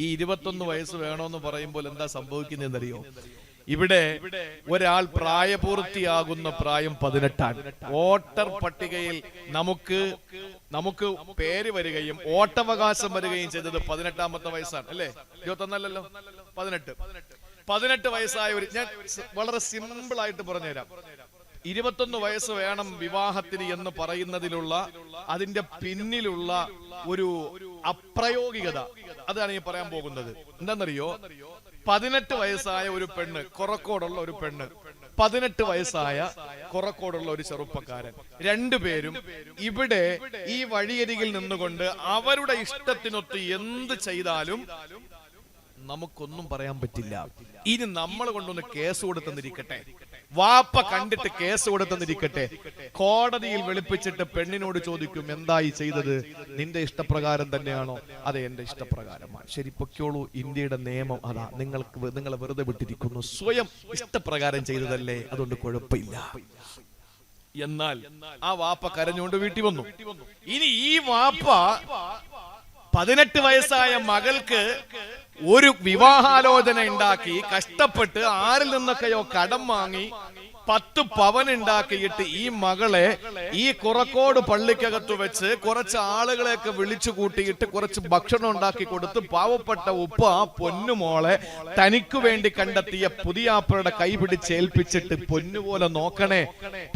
ഈ 21 വയസ്സ് വേണോന്ന് പറയുമ്പോൾ എന്താ സംഭവിക്കുന്നതെന്നറിയോ? ഇവിടെ ഒരാൾ പ്രായപൂർത്തിയാകുന്ന പ്രായം 18ആണ്. വോട്ടർ പട്ടികയിൽ നമുക്ക് പേര് വരികയും വോട്ടവകാശം വരികയും ചെയ്തത് 18ാമത്തെ വയസ്സാണ് അല്ലേ? 21 അല്ലല്ലോ, 18 വയസ്സായ ഒരു, ഞാൻ വളരെ സിമ്പിൾ ആയിട്ട് പറഞ്ഞുതരാം. 21 വയസ്സ് വേണം വിവാഹത്തിന് എന്ന് പറയുന്നതിലുള്ള അതിന്റെ പിന്നിലുള്ള ഒരു അപ്രായോഗികത അതാണ് ഈ പറയാൻ പോകുന്നത്. എന്താണെന്നറിയോ? 18 വയസ്സായ ഒരു പെണ്ണ്, കൊറക്കോടുള്ള ഒരു പെണ്ണ്, 18 വയസ്സായ കൊറക്കോടുള്ള ഒരു ചെറുപ്പക്കാരൻ, രണ്ടുപേരും ഇവിടെ ഈ വഴിയരികിൽ നിന്നുകൊണ്ട് അവരുടെ ഇഷ്ടത്തിനൊത്ത് എന്ത് ചെയ്താലും നമുക്കൊന്നും പറയാൻ പറ്റില്ല. ഇനി നമ്മൾ കൊണ്ടൊന്ന് കേസ് കൊടുത്തെന്നിരിക്കട്ടെ, വാപ്പ കണ്ടിട്ട് കേസ് കൊടുത്തെന്നിരിക്കട്ടെ, കോടതിയിൽ വെളുപ്പിച്ചിട്ട് പെണ്ണിനോട് ചോദിക്കും, എന്തായി ചെയ്തത്? നിന്റെ ഇഷ്ടപ്രകാരം തന്നെയാണോ? അതെ, എന്റെ ഇഷ്ടപ്രകാരമാണ്. ശരി, പൊക്കോളൂ, ഇന്ത്യയുടെ നിയമം അതാ, നിങ്ങളെ വെറുതെ വിട്ടിരിക്കുന്നു, സ്വയം ഇഷ്ടപ്രകാരം ചെയ്തതല്ലേ, അതുകൊണ്ട് കുഴപ്പമില്ല. എന്നാൽ ആ വാപ്പ കരഞ്ഞുകൊണ്ട് വീട്ടിൽ വന്നു. ഇനി ഈ വാപ്പ 18 വയസ്സായ മകൾക്ക് ഒരു വിവാഹാലോചന ഉണ്ടാക്കി കഷ്ടപ്പെട്ട് ആരിൽ നിന്നൊക്കെയോ കടം വാങ്ങി 10 പവൻ ഉണ്ടാക്കിയിട്ട് ഈ മകളെ ഈ കുറക്കോട് പള്ളിക്കകത്ത് വെച്ച് കുറച്ച് ആളുകളെയൊക്കെ വിളിച്ചു കൂട്ടിയിട്ട് കുറച്ച് ഭക്ഷണം ഉണ്ടാക്കി കൊടുത്ത് പാവപ്പെട്ട ഉപ്പ ആ പൊന്നുമോളെ തനിക്ക് വേണ്ടി കണ്ടെത്തിയ പുതിയാപ്പയുടെ കൈ പിടിച്ചേൽപ്പിച്ചിട്ട് പൊന്നുപോലെ നോക്കണേ,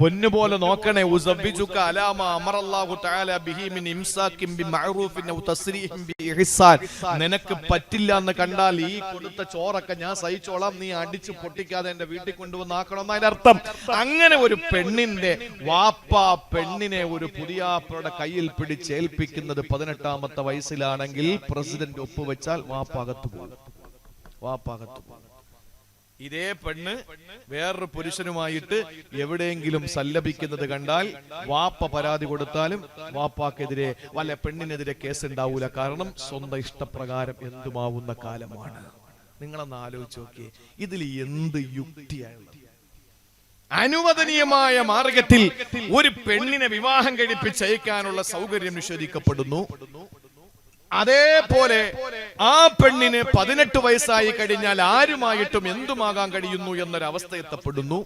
പൊന്നുപോലെ നോക്കണേ, ഉസവ്വിജുക അലാമ അമറല്ലാഹു തആല ബിഹി മിൻ ഇംസാകിൻ ബിമഅറൂഫിൻ ഔ തസ്രീഹിൻ ബിഇഹ്സാൻ. നിനക്ക് പറ്റില്ല എന്ന് കണ്ടാൽ ഈ കൊടുത്ത ചോറൊക്കെ ഞാൻ സഹിച്ചോളാം, നീ അടിച്ചു പൊട്ടിക്കാതെ എന്റെ വീട്ടിൽ കൊണ്ടുവന്നാക്കണം എന്നതിന്റെ അർത്ഥം. അങ്ങനെ ഒരു പെണ്ണിന്റെ വാപ്പ പെണ്ണിനെ ഒരു പുതിയാപ്പയുടെ കയ്യിൽ പിടിച്ചേൽപ്പിക്കുന്നത് 18ാമത്തെ വയസ്സിലാണെങ്കിൽ പ്രസിഡന്റ് ഒപ്പുവെച്ചാൽ വാപ്പാകത്ത് പോകും. ഇതേ പെണ്ണ് വേറൊരു പുരുഷനുമായിട്ട് എവിടെയെങ്കിലും സല്ലപിക്കുന്നത് കണ്ടാൽ വാപ്പ പരാതി കൊടുത്താലും വാപ്പാക്കെതിരെ വല്ല പെണ്ണിനെതിരെ കേസ് ഉണ്ടാവൂല. കാരണം സ്വന്തം ഇഷ്ടപ്രകാരം എന്തുമാവുന്ന കാലമാണ്. നിങ്ങളൊന്ന് ആലോചിച്ച് നോക്കിയേ, ഇതിൽ എന്ത് യുക്തിയാണ്? അനുവദനീയമായ മാർഗത്തിൽ ഒരു പെണ്ണിനെ വിവാഹം കഴിപ്പിച്ചയക്കാനുള്ള സൗകര്യം നിഷേധിക്കപ്പെടുന്നു. അതേപോലെ ആ പെണ്ണിന് 18 വയസ്സായി കഴിഞ്ഞാൽ ആരുമായിട്ടും എന്തുമാകാൻ കഴിയുന്നു എന്നൊരവസ്ഥ എത്തപ്പെടുന്നു.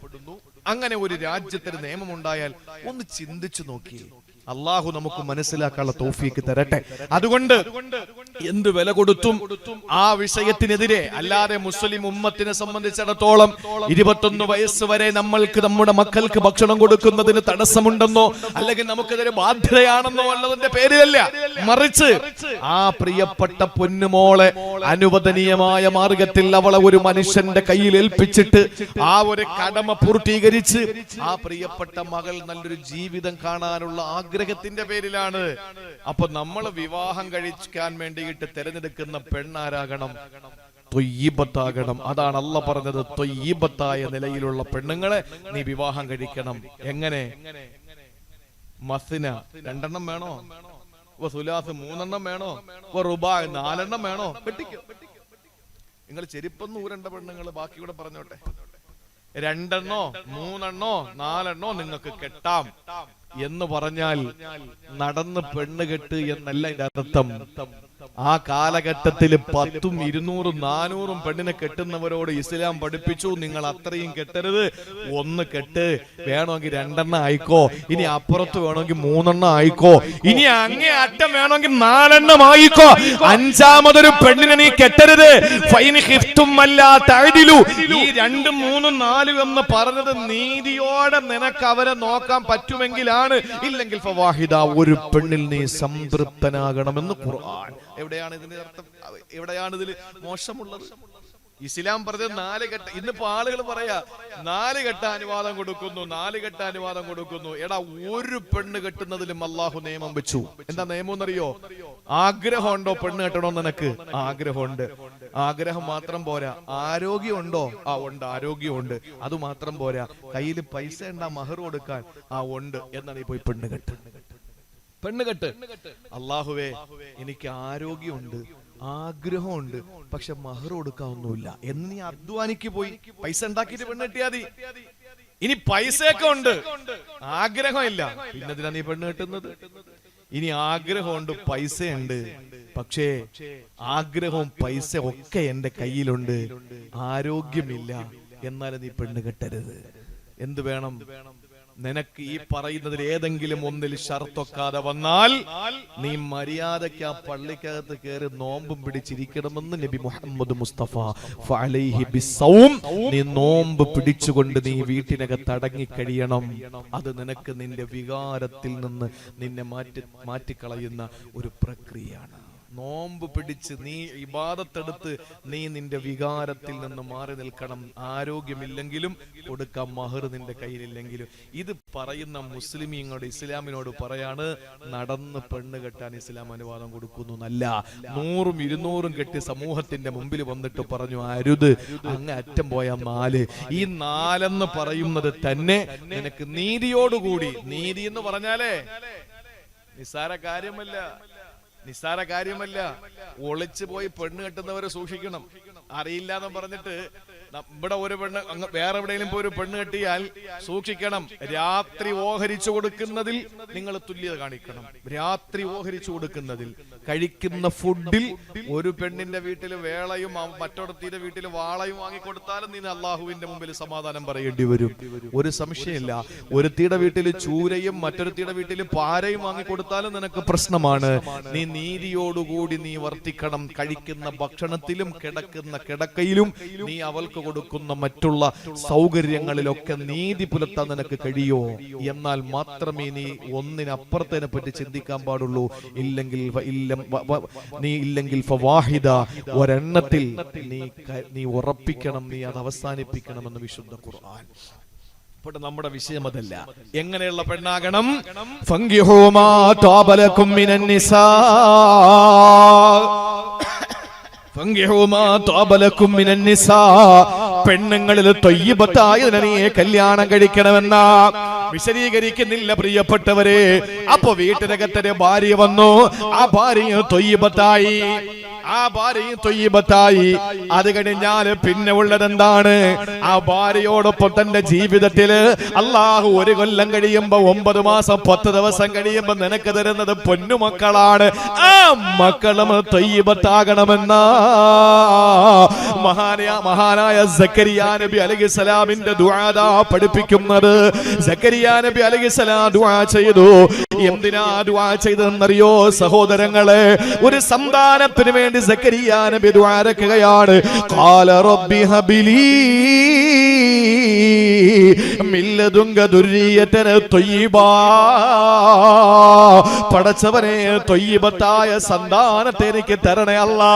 അങ്ങനെ ഒരു രാജ്യത്തിന് നിയമമുണ്ടായാൽ ഒന്ന് ചിന്തിച്ചു നോക്കിയേ, അള്ളാഹു നമുക്ക് മനസ്സിലാക്കാനുള്ള തൗഫീക്ക് തരട്ടെ. അതുകൊണ്ട് എന്ത് വില കൊടുത്തും ആ വിഷയത്തിനെതിരെ, അല്ലാതെ മുസ്ലിം ഉമ്മത്തിനെ സംബന്ധിച്ചിടത്തോളം 21 വയസ്സ് വരെ നമ്മൾക്ക് നമ്മുടെ മക്കൾക്ക് ഭക്ഷണം കൊടുക്കുന്നതിന് തടസ്സമുണ്ടെന്നോ അല്ലെങ്കിൽ നമുക്കെതിരെ ബാധ്യതയാണെന്നോ ഉള്ളതിന്റെ പേരിലല്ല, മറിച്ച് ആ പ്രിയപ്പെട്ട പൊന്നുമോളെ അനുവദനീയമായ മാർഗത്തിൽ അവളെ ഒരു മനുഷ്യന്റെ കയ്യിൽ ഏൽപ്പിച്ചിട്ട് ആ ഒരു കടമ പൂർത്തീകരിച്ച് ആ പ്രിയപ്പെട്ട മകൾ നല്ലൊരു ജീവിതം കാണാനുള്ള ആഗ്രഹത്തിന്റെ പേരിലാണ്. അപ്പൊ നമ്മൾ വിവാഹം കഴിക്കാൻ വേണ്ടിയിട്ട് തിരഞ്ഞെടുക്കുന്ന പെണ്ണാരാകണം? ത്വയ്യിബത്താകണം. അതാണ് അല്ലാഹ് പറഞ്ഞത്, ത്വയ്യിബത്തായ നിലയിലുള്ള പെണ്ണുങ്ങളെ നീ വിവാഹം കഴിക്കണം. എങ്ങനെ? മസ്ന 2 എണ്ണം വേണോ? സുലാസ് 3 എണ്ണം വേണോ? റുബാ 4 എണ്ണം വേണോ? കെട്ടിക്കോ. നിങ്ങൾ ചെരുപ്പൊന്നും ഊരണ്ട പെണ്ണുങ്ങൾ ബാക്കി കൂടെ പറഞ്ഞോട്ടെ. 2 എണ്ണോ 3 എണ്ണോ 4 എണ്ണോ നിങ്ങൾക്ക് കെട്ടാം എന്ന് പറഞ്ഞാൽ നടന്ന് പെണ്ണ് കെട്ട് എന്നല്ല ഇതിന്റെ അർത്ഥം. ആ കാലഘട്ടത്തിൽ 10ഉം 200ഉം 400ഉം പെണ്ണിനെ കെട്ടുന്നവരോട് ഇസ്ലാം പഠിപ്പിച്ചു, നിങ്ങൾ അത്രയും കെട്ടരുത്, 1 കെട്ട്, വേണമെങ്കിൽ 2 എണ്ണം ആയിക്കോ, ഇനി അപ്പുറത്ത് വേണമെങ്കിൽ 3 എണ്ണം ആയിക്കോ, ഇനി അങ്ങേ അറ്റം വേണമെങ്കിൽ 4 എണ്ണം ആയിക്കോ, 5ാമതൊരു പെണ്ണിനെ നീ കെട്ടരുത്. ഈ 2, 3, 4 എന്ന് പറഞ്ഞത് നീതിയോടെ നിനക്ക് അവരെ നോക്കാൻ പറ്റുമെങ്കിലാണ്, ഇല്ലെങ്കിൽ ഫവാഹിദ, ഒരു പെണ്ണിൽ നീ സംതൃപ്തനാകണമെന്ന് ഖുർആൻ. എവിടെയാണ് ഇതിന്റെ അർത്ഥം? എവിടെയാണ് ഇതിൽ മോശമുള്ളത്? ഇസ്ലാം പറഞ്ഞത് 4 കെട്ട്. ഇന്നിപ്പോ ആളുകൾ പറയാ 4 കെട്ട അനുവാദം കൊടുക്കുന്നു, 4 കെട്ട അനുവാദം കൊടുക്കുന്നു. എടാ, ഒരു പെണ്ണ് കെട്ടുന്നതിലും അള്ളാഹു നിയമം വെച്ചു. എന്താ നിയമം എന്നറിയോ? ആഗ്രഹമുണ്ടോ പെണ്ണ് കെട്ടണോന്ന്? നിനക്ക് ആഗ്രഹമുണ്ട്. ആഗ്രഹം മാത്രം പോരാ, ആരോഗ്യമുണ്ടോ? ഉണ്ട്, ആരോഗ്യമുണ്ട്. അത് മാത്രം പോരാ, കയ്യിൽ പൈസ ഉണ്ടാ മഹർ കൊടുക്കാൻ? ഉണ്ട്. എന്നാണ് ഈ പോയി പെണ്ണ് കെട്ട്. അള്ളാഹുവേ, എനിക്ക് ആരോഗ്യമുണ്ട്, ആഗ്രഹമുണ്ട്, പക്ഷെ മഹർ കൊടുക്കാവുന്നില്ല എന്ന് നീ അധ്വാനിക്ക് പോയി പൈസ ഉണ്ടാക്കിയിട്ട് പെണ്ണ് കെട്ടിയാ മതി. ഇനി പൈസയൊക്കെ ഉണ്ട്, ആഗ്രഹമില്ല, പിന്നെ എന്തിനാ നീ പെണ്ണ് കെട്ടുന്നത്? ഇനി ആഗ്രഹമുണ്ട്, പൈസയുണ്ട്, പക്ഷേ ആഗ്രഹവും പൈസ ഒക്കെ എന്റെ കയ്യിലുണ്ട്, ആരോഗ്യമില്ല, എന്നാലും നീ പെണ്ണ് കെട്ടരുത്. എന്ത് വേണം? നിനക്ക് ഈ പറയുന്നതിൽ ഏതെങ്കിലും ഒന്നിൽ ഷർതൊക്കാതെ വന്നാൽ നീ മര്യാദയ്ക്ക് ആ പള്ളിക്കകത്ത് കയറി നോമ്പും പിടിച്ചിരിക്കണമെന്ന് നബി മുഹമ്മദ് മുസ്തഫ ഫഅലൈഹി ബിസ്സൗം. നീ നോമ്പ് പിടിച്ചുകൊണ്ട് നീ വീട്ടിനകത്ത് അടങ്ങി കഴിയണം. അത് നിനക്ക് നിന്റെ വികാരത്തിൽ നിന്ന് നിന്നെ മാറ്റിക്കളയുന്ന ഒരു പ്രക്രിയയാണ്. നോമ്പ് പിടിച്ച് നീ ഇബാദത്തെടുത്ത് നീ നിന്റെ വികാരത്തിൽ നിന്ന് മാറി നിൽക്കണം. ആരോഗ്യമില്ലെങ്കിലും കൊടുക്കാം മഹർ നിന്റെ കയ്യിലില്ലെങ്കിലും. ഇത് പറയുന്ന മുസ്ലിമീങ്ങളുടെ ഇസ്ലാമിനോട് പറയാണ്, നടന്ന് പെണ്ണ് കെട്ടാൻ ഇസ്ലാം അനുവാദം കൊടുക്കുന്നു എന്നല്ല. 100ഉം 200ഉം കെട്ടി സമൂഹത്തിന്റെ മുമ്പിൽ വന്നിട്ട് പറഞ്ഞു അരുത്, അങ്ങ് അറ്റം പോയ 4. ഈ 4 എന്ന് പറയുന്നത് തന്നെ നിനക്ക് നീതിയോടുകൂടി, നീതി എന്ന് പറഞ്ഞാലേ നിസ്സാര കാര്യമല്ല. ഒളിച്ചു പോയി പെണ്ണ് കെട്ടുന്നവരെ സൂക്ഷിക്കണം. അറിയില്ല എന്ന് പറഞ്ഞിട്ട് ഇവിടെ ഒരു പെണ്ണ് വേറെ എവിടെയെങ്കിലും പോയി ഒരു പെണ്ണ് കെട്ടിയാൽ സൂക്ഷിക്കണം. രാത്രി ഓഹരിച്ചു കൊടുക്കുന്നതിൽ നിങ്ങൾ തുല്യത കാണിക്കണം. രാത്രി ഓഹരിച്ചു കൊടുക്കുന്നതിൽ, കഴിക്കുന്ന ഫുഡിൽ ഒരു പെണ്ണിന്റെ വീട്ടിൽ വേളയും മറ്റൊരുത്തിന്റെ വീട്ടിൽ വാളയും വാങ്ങിക്കൊടുത്താലും നീ അള്ളാഹുവിന്റെ മുമ്പിൽ സമാധാനം പറയേണ്ടി വരും. ഒരു സംശയമില്ല. ഒരുത്തിയുടെ വീട്ടിൽ ചൂരയും മറ്റൊരുത്തിയുടെ വീട്ടിൽ പാരയും വാങ്ങിക്കൊടുത്താലും നിനക്ക് പ്രശ്നമാണ്. നീ നീതിയോടുകൂടി നീ വർത്തിക്കണം. കഴിക്കുന്ന ഭക്ഷണത്തിലും കിടക്കുന്ന കിടക്കയിലും നീ അവൾക്ക് കൊടുക്കുന്ന മറ്റുള്ള സൗകര്യങ്ങളിലൊക്കെ നീതി പുലർത്താൻ നിനക്ക് കഴിയോ? എന്നാൽ മാത്രമേ നീ ഒന്നിനപ്പുറത്തിനെ പറ്റി ചിന്തിക്കാൻ പാടുള്ളൂ. ഇല്ലെങ്കിൽ ഫവാഹിദ, ഒരെണ്ണത്തിൽ നീ ഉറപ്പിക്കണം, നീ അത് അവസാനിപ്പിക്കണമെന്ന് വിശുദ്ധ ഖുർആൻ. നമ്മുടെ വിഷയം അതല്ല. എങ്ങനെയുള്ള പെണ്ണാകണം? ഫംഗിഹൂ മാ ത്വാബലകും മിനൻ നിസാ, പെണ്ണുങ്ങളിൽ ത്വയ്യിബത്തായതിനെ നീ കല്യാണം കഴിക്കണമെന്ന വിശദീകരിക്കുന്നില്ല പ്രിയപ്പെട്ടവരെ. അപ്പൊ വീട്ടിനകത്തൊരു ഭാര്യ വന്നു, ആ ഭാര്യ ത്വയ്യിബത്തായി. ആ ഭാര്യയും തൊയ്യിബത്തായി. അത് കഴിഞ്ഞാൽ പിന്നെ ഉള്ളത് എന്താണ്? ആ ഭാര്യയോടൊപ്പം തന്റെ ജീവിതത്തില് അള്ളാഹു 1 കൊല്ലം കഴിയുമ്പോ 9 മാസം 10 ദിവസം കഴിയുമ്പോ നിനക്ക് തരുന്നത് പൊന്നുമക്കളാണ്. ആ മക്കളും തൊയ്യിബത്താകണമെന്ന മഹാനായ സക്കരിയ നബി അലൈഹിസ്സലാമിന്റെ ദുആ പഠിപ്പിക്കുന്നത്. സക്കരിയ നബി അലൈഹിസ്സലാം ദുആ ചെയ്തു. എന്തിനാ ദുആ ചെയ്തതെന്നറിയോ സഹോദരങ്ങളെ? ഒരു സന്താനത്തിന് വേണ്ടി സക്കരിയ നബി ദുആ രക്കുകയാണ്. ഖാല റബ്ബി ഹബിലി മിൻ ലദുങ്ക ദുർരിയതൻ ത്വയ്യിബാ. പടച്ചവനെ, ത്വയ്യിബത്തായ സന്താനത്തെ എനിക്ക് തരണേ അല്ലാ.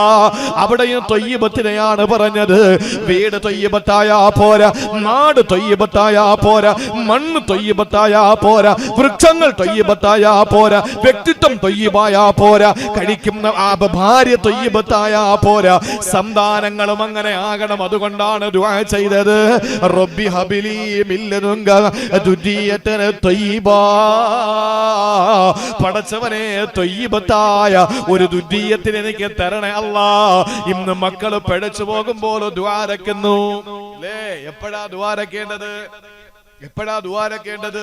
അവിടെയും ത്വയ്യിബത്തിനെയാണ് പറഞ്ഞത്. വീട് ത്വയ്യിബത്തായാ പോരാ, നാട് ത്വയ്യിബത്തായാ പോരാ, മണ്ണ് ത്വയ്യിബത്തായാ പോരാ, വൃക്ഷങ്ങൾ ത്വയ്യിബത്തായാ പോരാ, വ്യക്തിത്വം ത്വയ്യിബായാ പോരാ, കഴിക്കുന്ന ഭാര്യ ത്വയ്യിബത്തായാ പോരാ, സന്താനങ്ങളും അങ്ങനെ ആകണം. അതുകൊണ്ടാണ് ദുആ ചെയ്തത്. റബ്ബി ഹബിലി മിൻ ലദുങ്ക ദുർരിയതൻ ത്വയ്യിബാ. പടച്ചവനെ, ത്വയ്യിബത്തായ ഒരു ദുർരിയത്തിനെ എനിക്ക് തരണേ അല്ലാ. ഇന്ന് മക്കള് പിഴച്ചു പോകുമ്പോൾ ദ്വാരക്കുന്നു അല്ലേ? എപ്പോഴാ ദ്വാരക്കേണ്ടത്?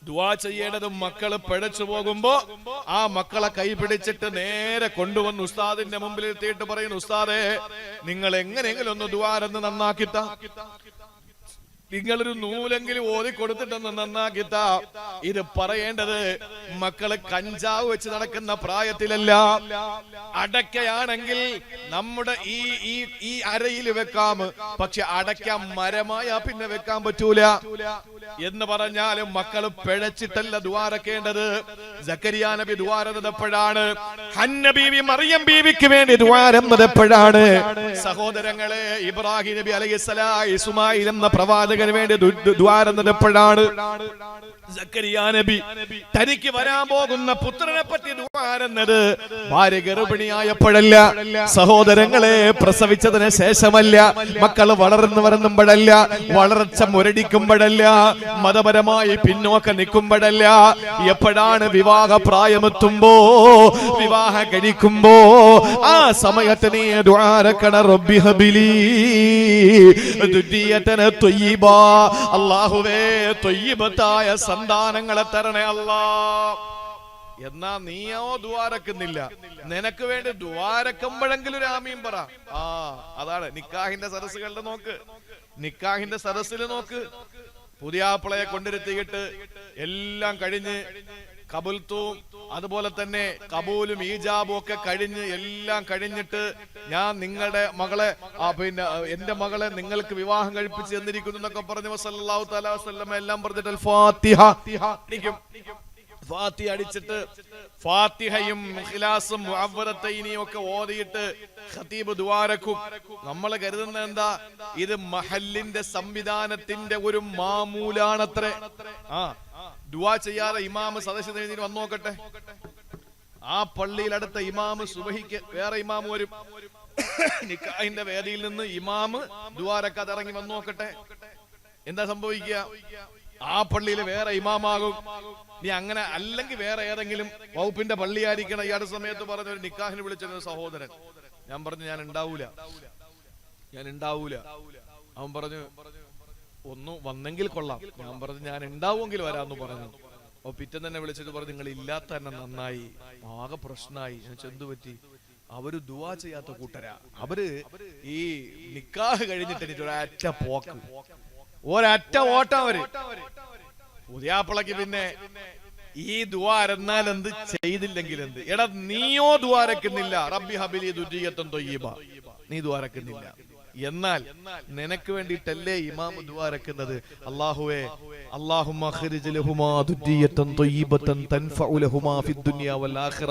ദുആ ചെയ്യേണ്ടത് മക്കള് പിഴച്ചു പോകുമ്പോ ആ മക്കളെ കൈ പിടിച്ചിട്ട് നേരെ കൊണ്ടുവന്ന് ഉസ്താദിന്റെ മുമ്പിൽ എത്തിയിട്ട് പറയുന്നു, ഉസ്താദേ, നിങ്ങൾ എങ്ങനെയെങ്കിലും ഒന്ന് ദുആരെന്ന് നന്നാക്കിത്താ, നിങ്ങളൊരു നൂലെങ്കിലും ഓതി കൊടുത്തിട്ടൊന്ന് നന്നാക്കിത്ത. ഇത് പറയേണ്ടത് മക്കള് കഞ്ചാവ് വെച്ച് നടക്കുന്ന പ്രായത്തിലല്ല. അടക്കയാണെങ്കിൽ നമ്മുടെ ഈ അരയിൽ വെക്കാം, പക്ഷെ അടക്ക മരമായ പിന്നെ വെക്കാൻ പറ്റൂല എന്ന് പറഞ്ഞാലും മക്കള് പിഴച്ചിട്ടല്ല ദുആരക്കേണ്ടത്. സക്കരിയ നബി ദുആരന്നത് എപ്പോഴാണ്? ഹന്ന ബീവി മറിയം ബീവിക്ക് വേണ്ടി ദുആരന്നത് എപ്പോഴാണ്? സഹോദരങ്ങളെ, ഇബ്രാഹിം നബി അലൈഹിസ്സലാം ഇസ്മായിൽ എന്ന പ്രവാചകന് വേണ്ടി ദുആരന്നത് എപ്പോഴാണ്? സക്കരിയ നബി തനിക്ക് വരാൻ പോകുന്ന പുത്രനെ പറ്റി ദുആരന്നത് ഭാര്യ ഗർഭിണിയായപ്പോഴല്ല, സഹോദരങ്ങളെ, പ്രസവിച്ചതിന് ശേഷമല്ല, മക്കൾ വളരുമ്പോഴല്ല, വളർച്ച മുരടിക്കുമ്പോഴല്ല, മതപരമായി പിന്നോക്കം നിൽക്കുമ്പോഴല്ല. എപ്പോഴാണ്? വിവാഹ പ്രായമെത്തുമ്പോ, വിവാഹം കഴിക്കുമ്പോ, ആ സമയത്ത് നീ ദുആരക്കണ. റബ്ബി ഹബിലി ദുർരിയതൻ ത്വയ്യിബാ. അല്ലാഹുവേ, ത്വയ്യിബത്തായ സന്താനങ്ങളെ തരണേ അല്ലാ. എന്നാ നീയോ ദ്വാരക്കുന്നില്ല. നിനക്ക് വേണ്ടി ദ്വാരക്കുമ്പോഴെങ്കിലും ഒരു ആമീൻ പറ. അതാണ് നിക്കാഹിന്റെ സദസ്സുകളുടെ നോക്ക്. നിക്കാഹിന്റെ സദസ്സിൽ നോക്ക്, പുതിയാപ്പിളയെ കൊണ്ടിരുത്തിയിട്ട് എല്ലാം കഴിഞ്ഞ് കബുൽത്തും അതുപോലെ തന്നെ കബൂലും ഈജാബും ഒക്കെ കഴിഞ്ഞ് എല്ലാം കഴിഞ്ഞിട്ട് ഞാൻ നിങ്ങളുടെ മകളെ പിന്നെ എന്റെ മകളെ നിങ്ങൾക്ക് വിവാഹം കഴിപ്പിച്ച് തന്നിരിക്കുന്നു എന്നൊക്കെ പറഞ്ഞു സല്ലല്ലാഹു തആല വസല്ലം എല്ലാം പറഞ്ഞിട്ട് ഫാത്തിഹ ഫാത്തിഹ അടിച്ചിട്ട് ഫാത്തിഹയും ഇഖ്ലാസും മുഅവ്വദത്തൈനിയും ഒക്കെ ഓതിയിട്ട് ഖതീബ് ദുആരക്കും. നമ്മൾ കരുതുന്നത് എന്താ? ഇത് മഹല്ലിന്റെ സംവിധാനത്തിന്റെ ഒരു മാമൂലാണത്രേ. ദുആ ചെയ്യാതെ ഇമാമ് സദസ്യത്തിന് എഴുതി വന്നു നോക്കട്ടെ. ആ പള്ളിയിൽ അടുത്ത ഇമാമ് സുബഹിക്ക് വേറെ ഇമാമ് വരും. നിക്കാഹിന്റെ വേദിയിൽ നിന്ന് ഇമാമ് ദുആരക്കാതെ ഇറങ്ങി വന്നു നോക്കട്ടെ, എന്താ സംഭവിക്കുക? ആ പള്ളിയിൽ വേറെ ഇമാമാകും. നീ അങ്ങനെ അല്ലെങ്കിൽ വേറെ ഏതെങ്കിലും വകുപ്പിന്റെ പള്ളിയായിരിക്കണം. ഈ അടുത്ത സമയത്ത് പറഞ്ഞ ഒരു നിക്കാഹിന് വിളിച്ചിരുന്ന സഹോദരൻ, ഞാൻ പറഞ്ഞു ഞാൻ ഉണ്ടാവൂല. അവൻ പറഞ്ഞു ഒന്ന് വന്നെങ്കിൽ കൊള്ളാം. ഞാൻ പറഞ്ഞു ഞാൻ ഉണ്ടാവുമെങ്കിൽ വരാന്ന് പറഞ്ഞു. അപ്പൊ പിറ്റേ തന്നെ വിളിച്ചിട്ട് പറഞ്ഞു നിങ്ങൾ ഇല്ലാത്ത തന്നെ നന്നായി, ആകെ പ്രശ്നമായി. എന്തു പറ്റി? അവര് ദുആ ചെയ്യാത്ത കൂട്ടരാ. അവര് ഈ നിക്കാഹ് കഴിഞ്ഞിട്ട് എനിക്ക് ഒരറ്റ പോക്ക്, ഒരറ്റ ഓട്ടം. അവര് പുതിയാപ്പിളക്ക് പിന്നെ ഈ ദുആരെന്നാൽ എന്ത്, ചെയ്തില്ലെങ്കിൽ എന്ത്? എടാ നീയോ ദുആരക്കുന്നില്ല. റബ്ബി ഹബിലി ദുർരിയതൻ ത്വയ്യിബ, നീ ദുആരക്കുന്നില്ല. എന്നാൽ നിനക്ക് വേണ്ടിയിട്ടല്ലേ ഇമാം ദുആരക്കുന്നത്? അല്ലാഹുവേ, അല്ലാഹുമ്മ ഖ്രിജ് ലഹുമാ ദുർരിയതൻ ത്വയ്യിബതൻ തൻഫഉ ലഹുമാ ഫിദ് ദുനിയ വൽ ആഖിറ.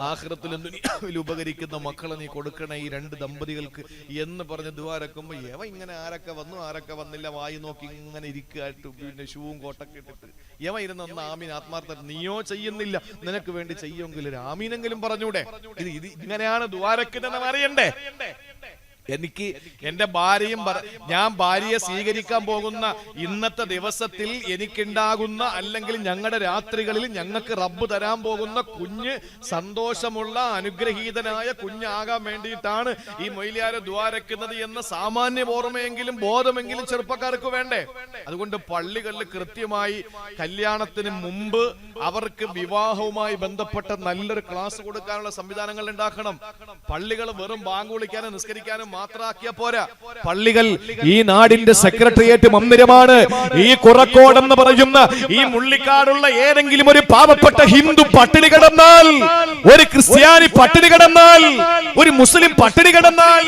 ആഖിറത്തിലും ദുനിയാവിലും ഉപകരിക്കുന്ന മക്കളെ നീ കൊടുക്കണേ ഈ രണ്ട് ദമ്പതികൾക്ക് എന്ന് പറഞ്ഞ് ദുആരക്കുമ്പോ ഇങ്ങനെ ആരൊക്കെ വന്നു ആരൊക്കെ വന്നില്ല വായി നോക്കി ഇങ്ങനെ ഇരിക്കായിട്ട് പിന്നെ ഷൂവും കോട്ടൊക്കെ ഇട്ടിട്ട് ഇരുന്ന ഒന്ന് ആമീൻ ആത്മാർത്ഥ. നീയോ ചെയ്യുന്നില്ല, നിനക്ക് വേണ്ടി ചെയ്യുമെങ്കിൽ ഒരു ആമീനെങ്കിലും പറഞ്ഞൂടെ? ഇത് ഇങ്ങനെയാണ് ദുആരക്കുന്നതെന്ന് അറിയണ്ടേ? എനിക്ക് എന്റെ ഭാര്യയും ഞാൻ ഭാര്യയെ സ്വീകരിക്കാൻ പോകുന്ന ഇന്നത്തെ ദിവസത്തിൽ എനിക്കുണ്ടാകുന്ന അല്ലെങ്കിൽ ഞങ്ങളുടെ രാത്രികളിൽ ഞങ്ങൾക്ക് റബ്ബ് തരാൻ പോകുന്ന കുഞ്ഞ് സന്തോഷമുള്ള അനുഗ്രഹീതനായ കുഞ്ഞാകാൻ വേണ്ടിയിട്ടാണ് ഈ മൊയ്ലിയാരെ ദ്വാരക്കുന്നത് എന്ന സാമാന്യ ഓർമ്മയെങ്കിലും ബോധമെങ്കിലും ചെറുപ്പക്കാർക്ക് വേണ്ടേ? അതുകൊണ്ട് പള്ളികളിൽ കൃത്യമായി കല്യാണത്തിന് മുമ്പ് അവർക്ക് വിവാഹവുമായി ബന്ധപ്പെട്ട നല്ലൊരു ക്ലാസ് കൊടുക്കാനുള്ള സംവിധാനങ്ങൾ ഉണ്ടാക്കണം. പള്ളികൾ വെറും ബാങ്ക് വിളിക്കാനും നിസ്കരിക്കാനും മാത്രമാക്കിയ പോരാ. പള്ളികൾ ഈ നാടിന്റെ സെക്രട്ടേറിയറ്റ് മന്ദിരമാണ്. ഈ കുറക്കോട് എന്ന് പറയുന്ന ഈ മുള്ളിക്കാടുള്ള ഏതെങ്കിലും ഒരു പാവപ്പെട്ട ഹിന്ദു പട്ടിണി കിടന്നാൽ, ഒരു ക്രിസ്ത്യാനി പട്ടിണി കിടന്നാൽ, ഒരു മുസ്ലിം പട്ടിണി കിടന്നാൽ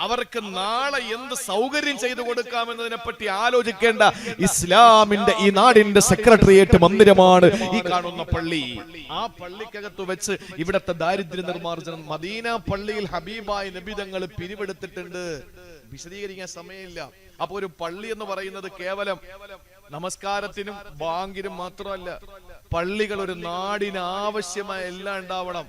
അവർക്ക് നാളെ എന്ത് സൗകര്യം ചെയ്തു കൊടുക്കാമെന്നതിനെ പറ്റി ആലോചിക്കേണ്ട ഇസ്ലാമിന്റെ ഈ നാടിന്റെ സെക്രട്ടേറിയറ്റ് മന്ദിരമാണ് ഈ കാണുന്ന പള്ളി. ആ പള്ളിക്കകത്ത് വെച്ച് ഇവിടത്തെ ദാരിദ്ര്യ നിർമ്മാർജ്ജനം മദീന പള്ളിയിൽ ഹബീബായ നബി തങ്ങൾ പിരിവെടുത്തിട്ടുണ്ട്. വിശദീകരിക്കാൻ സമയമില്ല. അപ്പൊ ഒരു പള്ളി എന്ന് പറയുന്നത് കേവലം നമസ്കാരത്തിനും ബാങ്കിനും മാത്രമല്ല. പള്ളികൾ ഒരു നാടിന് ആവശ്യമായ എല്ലാം ഉണ്ടാവണം.